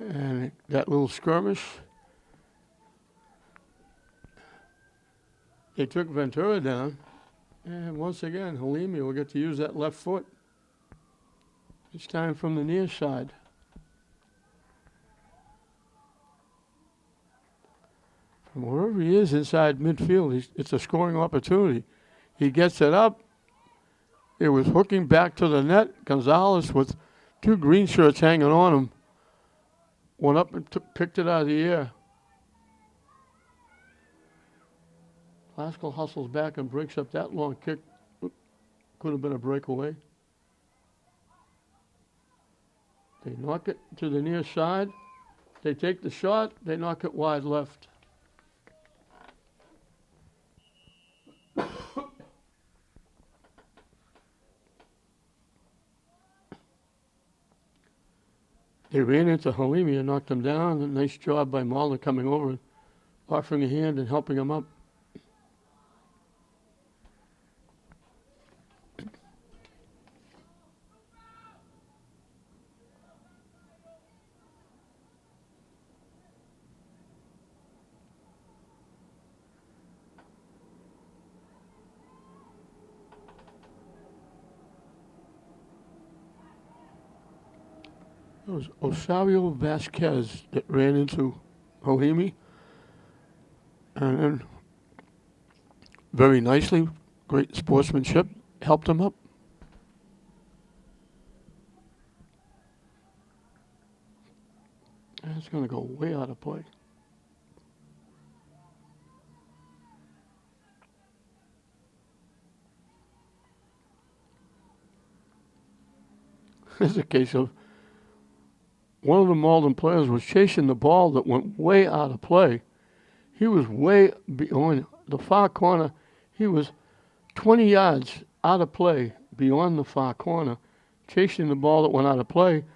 Speaker 1: And that little skirmish. They took Ventura down. And once again, Halimi will get to use that left foot. This time from the near side. From wherever he is inside midfield, it's a scoring opportunity. He gets it up. It was hooking back to the net. Gonzalez with two green shirts hanging on him. Went up and picked it out of the air. Classical hustles back and breaks up that long kick. Could have been a breakaway. They knock it to the near side. They take the shot. They knock it wide left. They ran into Halimi and knocked him down. A nice job by Malden coming over and offering a hand and helping him up. It was Osario Vasquez that ran into Halimi. And then very nicely, great sportsmanship, helped him up. It's going to go way out of play. This is a case of one of the Malden players was chasing the ball that went way out of play. He was way beyond the far corner. He was 20 yards out of play beyond the far corner, chasing the ball that went out of play.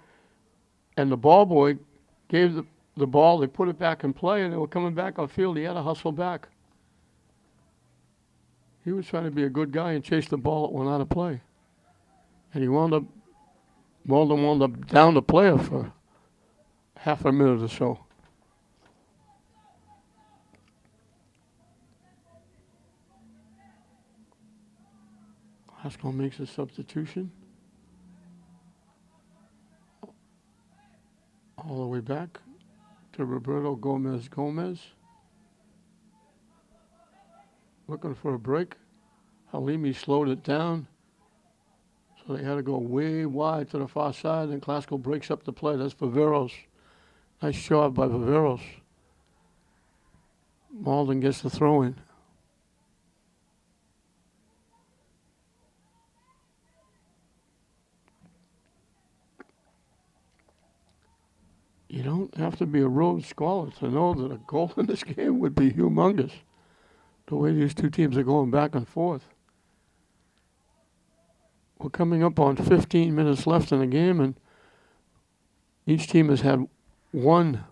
Speaker 1: And the ball boy gave the ball, they put it back in play, and they were coming back on field. He had to hustle back. He was trying to be a good guy and chase the ball that went out of play. And Malden wound up down the player for half a minute or so. Haskell makes a substitution. All the way back to Roberto Gomez. Looking for a break. Halimi slowed it down. So they had to go way wide to the far side, and Classical breaks up the play. That's Viveros. Nice job by Viveros. Malden gets the throw in. You don't have to be a Rhodes Scholar to know that a goal in this game would be humongous. The way these two teams are going back and forth. We're coming up on 15 minutes left in the game, and each team has had one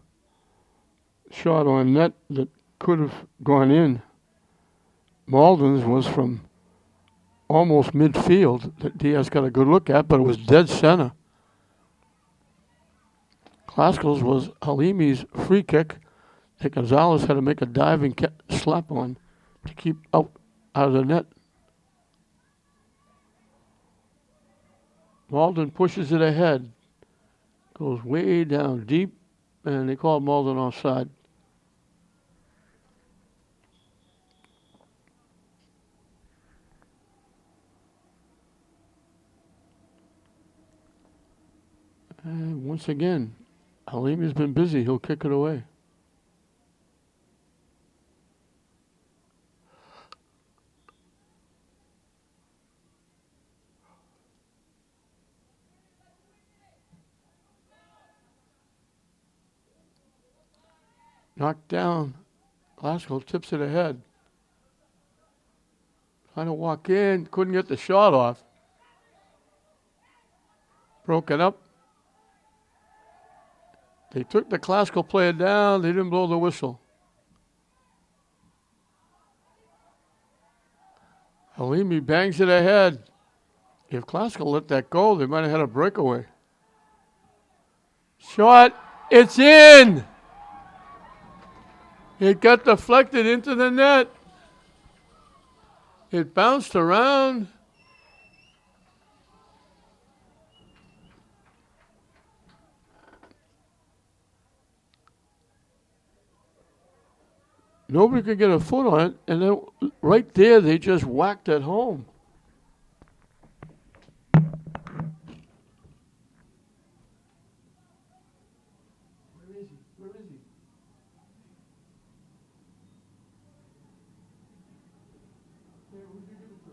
Speaker 1: shot on net that could have gone in. Malden's was from almost midfield that Diaz got a good look at, but it was dead center. Classical's was Halimi's free kick that Gonzalez had to make a diving slap on to keep out of the net. Malden pushes it ahead, goes way down deep, and they call Malden offside. And once again, Halimi's been busy. He'll kick it away. Knocked down. Glasgow tips it ahead. Trying to walk in. Couldn't get the shot off. Broke it up. They took the classical player down. They didn't blow the whistle. Halimi bangs it ahead. If classical let that go, they might have had a breakaway. Shot. It's in. It got deflected into the net. It bounced around. Nobody could get a foot on it, and then right there they just whacked it home. Where is he? Where is he? Where would you give it to?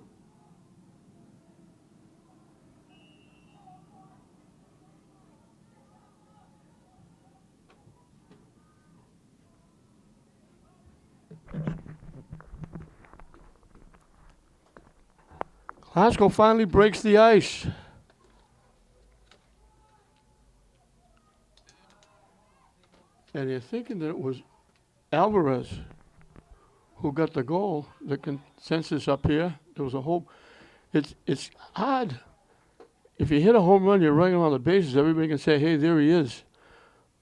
Speaker 1: Glasgow finally breaks the ice. And you're thinking that it was Alvarez who got the goal. The consensus up here, there was a whole. It's odd. If you hit a home run, you're running around the bases. Everybody can say, hey, there he is.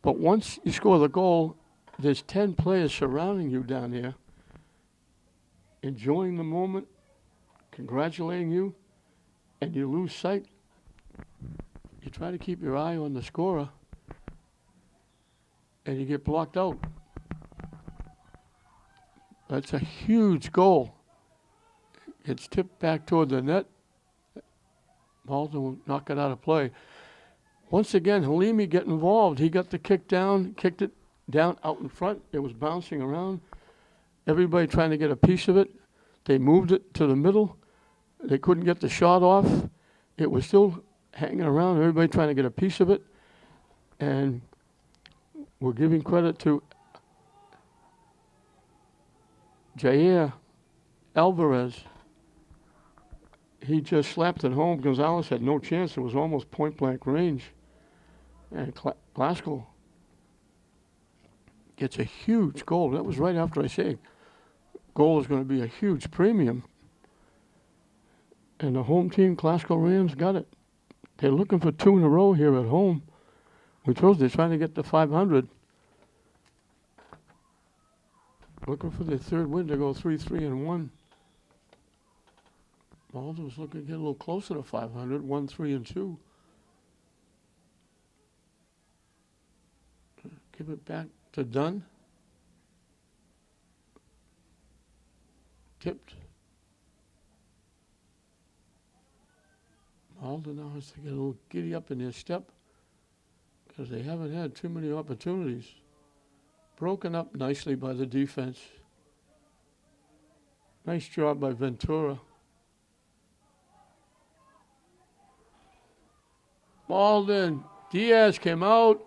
Speaker 1: But once you score the goal, there's 10 players surrounding you down here, enjoying the moment, congratulating you, and you lose sight. You try to keep your eye on the scorer, and you get blocked out. That's a huge goal. It's tipped back toward the net. Malden will knock it out of play. Once again, Halimi get involved. He got the kick down, kicked it down out in front. It was bouncing around. Everybody trying to get a piece of it. They moved it to the middle. They couldn't get the shot off. It was still hanging around. Everybody trying to get a piece of it. And we're giving credit to Jair Alvarez. He just slapped it home. Gonzalez had no chance. It was almost point-blank range. And Glasgow gets a huge goal. That was right after I say goal is going to be a huge premium. And the home team, Glasgow Rams, got it. They're looking for 2 in a row here at home. We told they're trying to get to 500. Looking for their third win to go 3-3-1. Malden was looking to get a little closer to 500, 1-3-2. Give it back to Dunn. Tipped. Malden now has to get a little giddy up in their step because they haven't had too many opportunities. Broken up nicely by the defense. Nice job by Ventura. Malden, Diaz came out,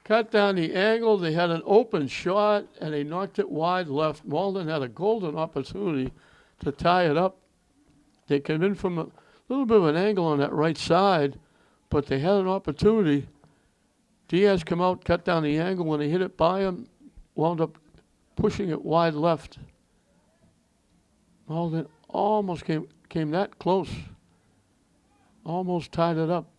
Speaker 1: cut down the angle. They had an open shot, and they knocked it wide left. Malden had a golden opportunity to tie it up. They came in from a little bit of an angle on that right side, but they had an opportunity. Diaz came out, cut down the angle. When they hit it by him, wound up pushing it wide left. Malden almost came that close. Almost tied it up.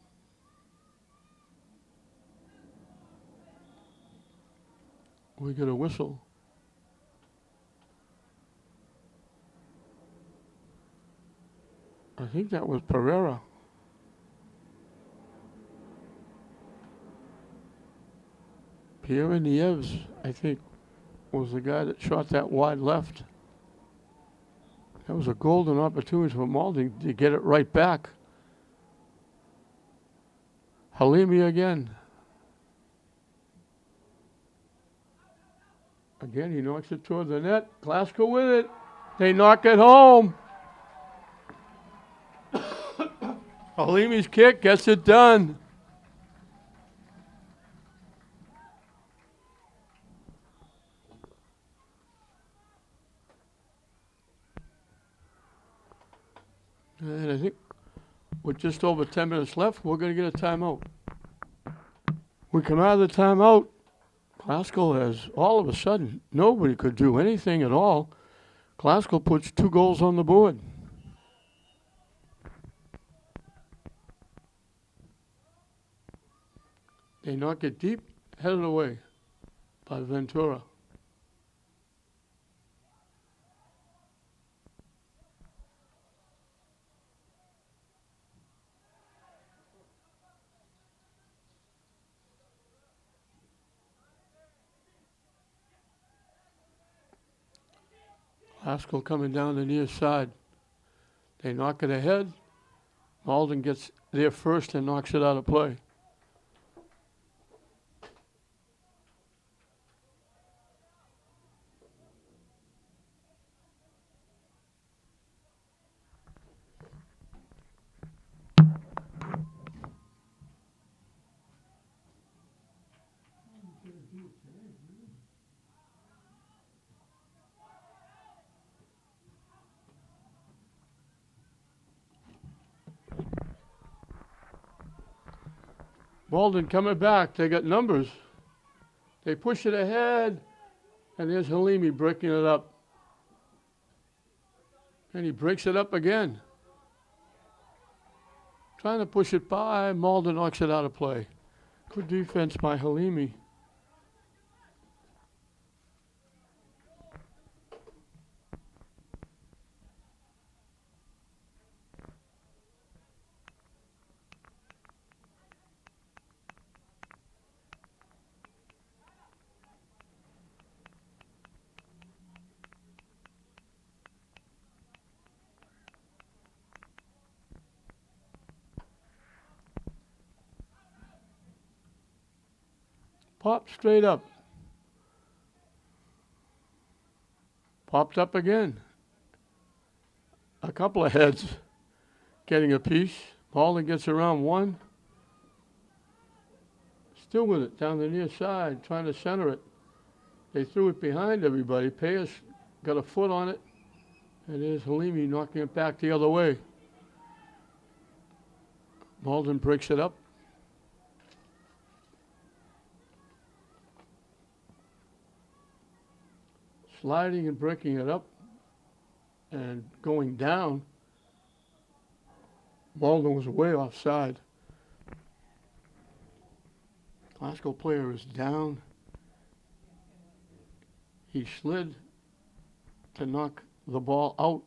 Speaker 1: We get a whistle. I think that was Pereira. Pierre Nieves, I think, was the guy that shot that wide left. That was a golden opportunity for Malden to get it right back. Halimi again. Again, he knocks it toward the net. Glasgow with it. They knock it home. Halimi's kick gets it done. And I think with just over 10 minutes left, we're going to get a timeout. We come out of the timeout. Glasgow has, all of a sudden, nobody could do anything at all. Glasgow puts 2 goals on the board. They knock it deep, headed away by Ventura. Glasgow coming down the near side. They knock it ahead. Malden gets there first and knocks it out of play. Malden coming back. They got numbers. They push it ahead, and there's Halimi breaking it up. And he breaks it up again. Trying to push it by. Malden knocks it out of play. Good defense by Halimi. Popped straight up. Popped up again. A couple of heads getting a piece. Malden gets around one. Still with it down the near side, trying to center it. They threw it behind everybody. Payas got a foot on it. And there's Halimi knocking it back the other way. Malden breaks it up. Sliding and breaking it up and going down. Malden was way offside. Glasgow player is down. He slid to knock the ball out,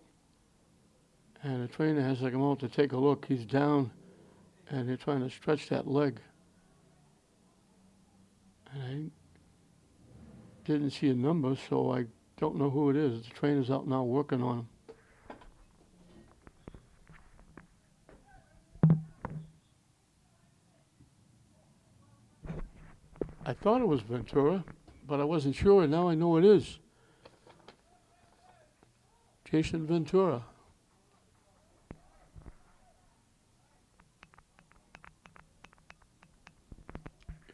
Speaker 1: and the trainer has to come out to take a look. He's down, and they're trying to stretch that leg. And I didn't see a number, so I don't know who it is. The trainer's out now working on him. I thought it was Ventura, but I wasn't sure, and now I know it is. Jason Ventura.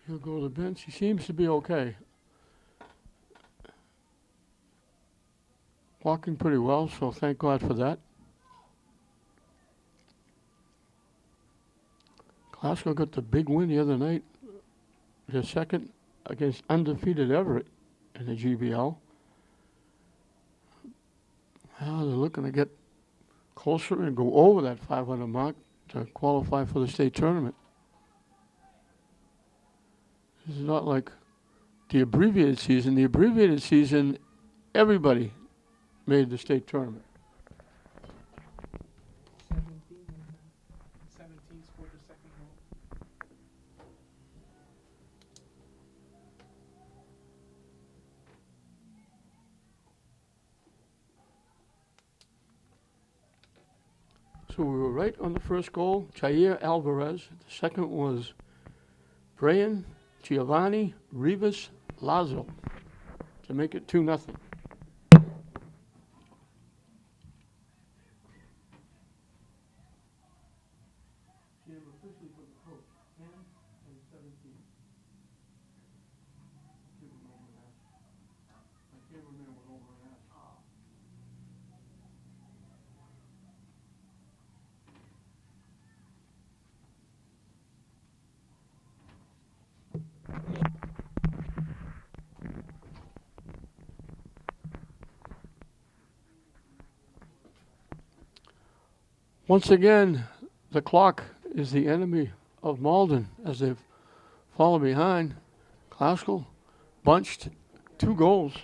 Speaker 1: He'll go to the bench. He seems to be okay. Walking pretty well, so thank God for that. Glasgow got the big win the other night. Their second against undefeated Everett in the GBL. Now they're looking to get closer and go over that 500 mark to qualify for the state tournament. This is not like the abbreviated season. The abbreviated season, everybody made the state tournament.
Speaker 2: 17 scored the second goal.
Speaker 1: So we were right on the first goal, Jair Alvarez. The second was Brian Giovanni Rivas Lazo to make it 2-0. Once again, the clock is the enemy of Malden as they've fallen behind. Glasgow bunched 2 goals,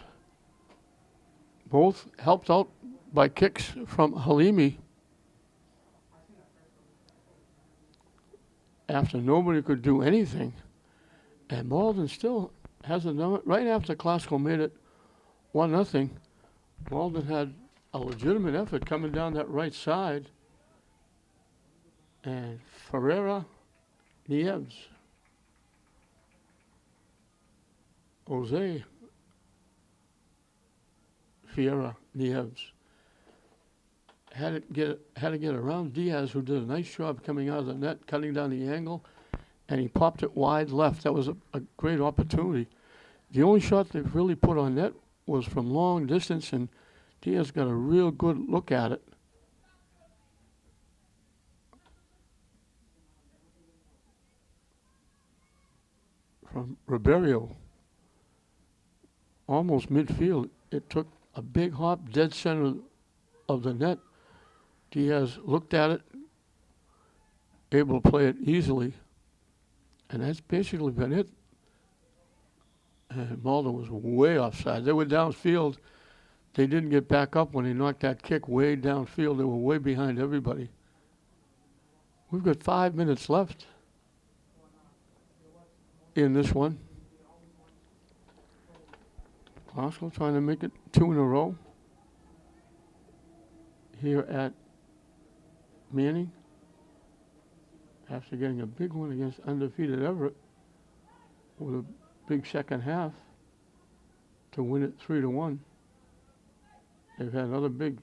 Speaker 1: both helped out by kicks from Halimi. After nobody could do anything, and Malden still hasn't done it. Right after Glasgow made it 1-0, Malden had a legitimate effort coming down that right side. And Ferreira Nieves, Jose Ferreira Nieves had to get around Diaz, who did a nice job coming out of the net, cutting down the angle, and he popped it wide left. That was a great opportunity. The only shot they've really put on net was from long distance, and Diaz got a real good look at it. From Ribeiro, almost midfield. It took a big hop dead center of the net. Diaz looked at it, able to play it easily, and that's basically been it. And Malden was way offside. They were downfield. They didn't get back up when he knocked that kick way downfield. They were way behind everybody. We've got 5 minutes left in this one. Glasgow trying to make it 2 in a row here at Manning after getting a big one against undefeated Everett with a big second half to win it 3-1. They've had another big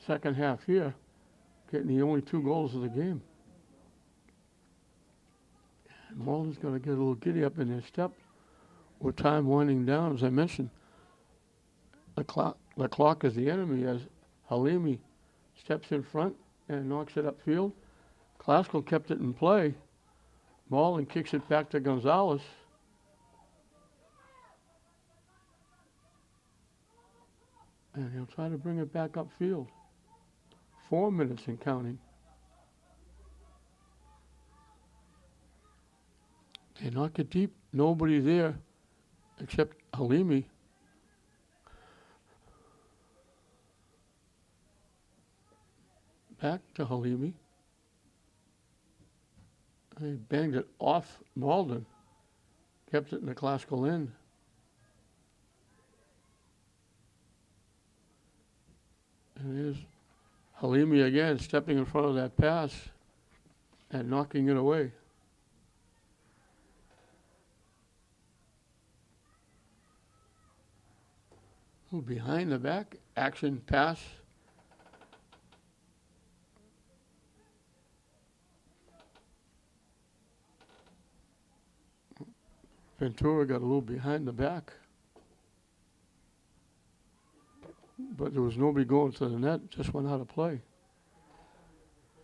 Speaker 1: second half here, getting the only 2 goals of the game. And Malden's going to get a little giddy up in their step with time winding down. As I mentioned, the clock is the enemy as Halimi steps in front and knocks it upfield. Classical kept it in play. Malden kicks it back to Gonzalez. And he'll try to bring it back upfield. 4 minutes and counting. They knock it deep. Nobody there except Halimi. Back to Halimi. He banged it off Malden. Kept it in the classical end. And there's Halimi again stepping in front of that pass and knocking it away. Behind the back, action pass. Ventura got a little behind the back. But there was nobody going to the net, just went out of play.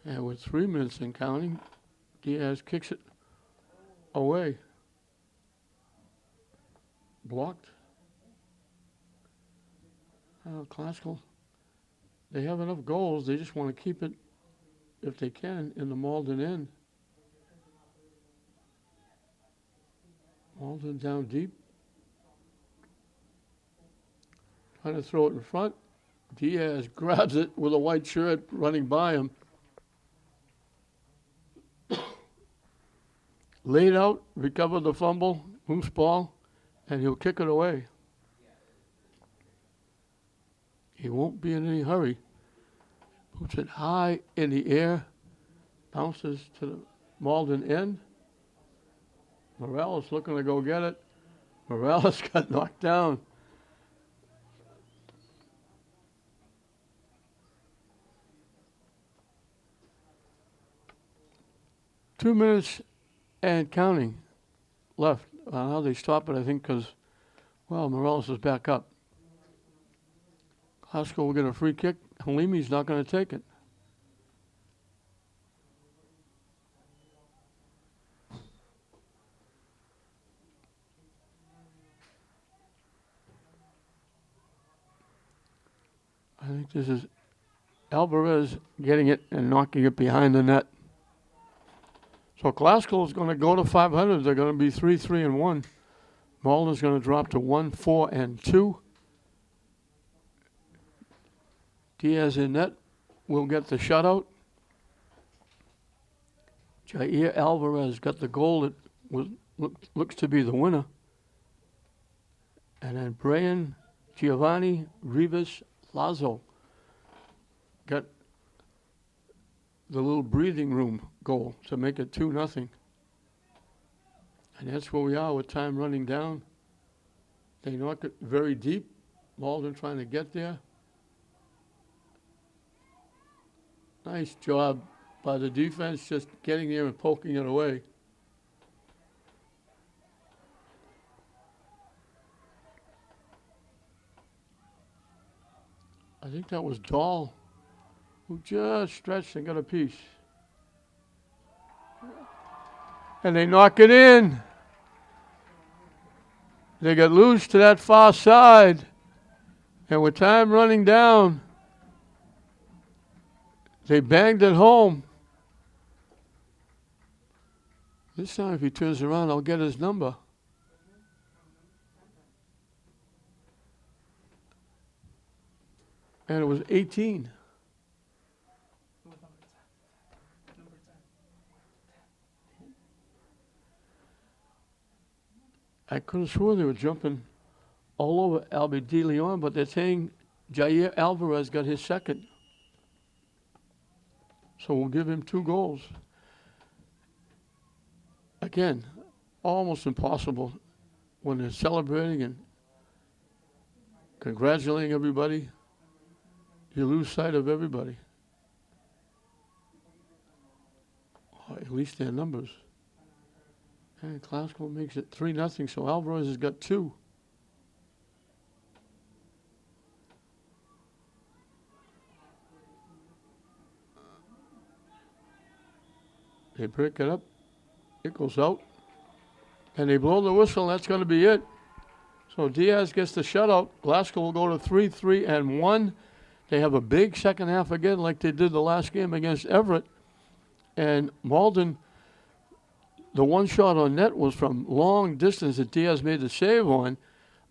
Speaker 1: And with 3 minutes and counting, Diaz kicks it away. Blocked. Classical. They have enough goals, they just want to keep it, if they can, in the Malden end. Malden down deep. Trying to throw it in front. Diaz grabs it with a white shirt running by him. Laid out, recovered the fumble, loose ball, and he'll kick it away. He won't be in any hurry. Puts it high in the air, bounces to the Malden end. Morales looking to go get it. Morales got knocked down. Two minutes and counting left. Now they stop it, I think, because, well, Morales is back up. Classical will get a free kick. Halimi's not going to take it. I think this is Alvarez getting it and knocking it behind the net. So Classical is going to go to 500. They're going to be 3-3-1. Malden's going to drop to 1-4-2. Diaz in net will get the shutout. Jair Alvarez got the goal that looks to be the winner. And then Brian Giovanni Rivas Lazo got the little breathing room goal to make it 2-0. And that's where we are with time running down. They knock it very deep. Malden trying to get there. Nice job by the defense, just getting there and poking it away. I think that was Dahl who just stretched and got a piece. And they knock it in. They got loose to that far side. And with time running down, they banged it home. This time if he turns around, I'll get his number. And it was 18. I could have sworn they were jumping all over Albert De Leon, but they're saying Jair Alvarez got his second. So we'll give him 2 goals. Again, almost impossible when they're celebrating and congratulating everybody, you lose sight of everybody. Or at least their numbers. And Classical makes it 3-0, so Alvarez has got 2. They break it up. It goes out. And they blow the whistle, and that's going to be it. So Diaz gets the shutout. Glasgow will go to 3-3-1. They have a big second half again like they did the last game against Everett. And Malden, the one shot on net was from long distance that Diaz made the save on.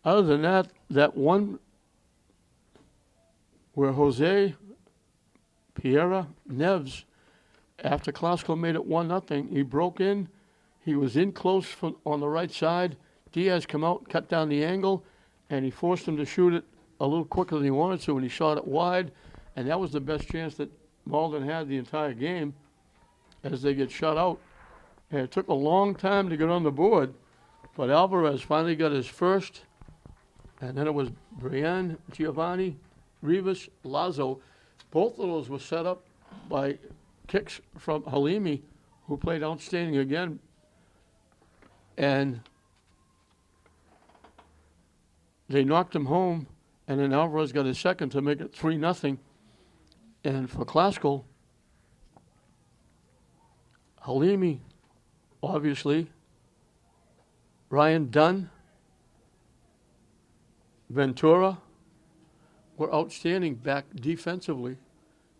Speaker 1: Other than that, that one where Jose Piera Neves, after Glasgow made it 1-0, he broke in. He was in close on the right side. Diaz come out, cut down the angle, and he forced him to shoot it a little quicker than he wanted to, and he shot it wide. And that was the best chance that Malden had the entire game as they get shut out. And it took a long time to get on the board, but Alvarez finally got his first, and then it was Brian, Giovanni, Rivas, Lazo. Both of those were set up by kicks from Halimi, who played outstanding again. And they knocked him home, and then Alvarez got his second to make it 3-0. And for Classical, Halimi, obviously, Ryan Dunn, Ventura were outstanding back defensively,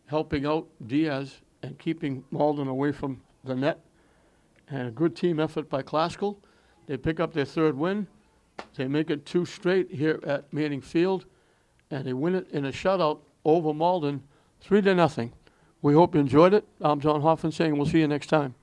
Speaker 1: helping out Diaz and keeping Malden away from the net. And a good team effort by Classical. They pick up their 3rd win. They make it 2 straight here at Manning Field, and they win it in a shutout over Malden, 3-0. We hope you enjoyed it. I'm John Hoffman saying we'll see you next time.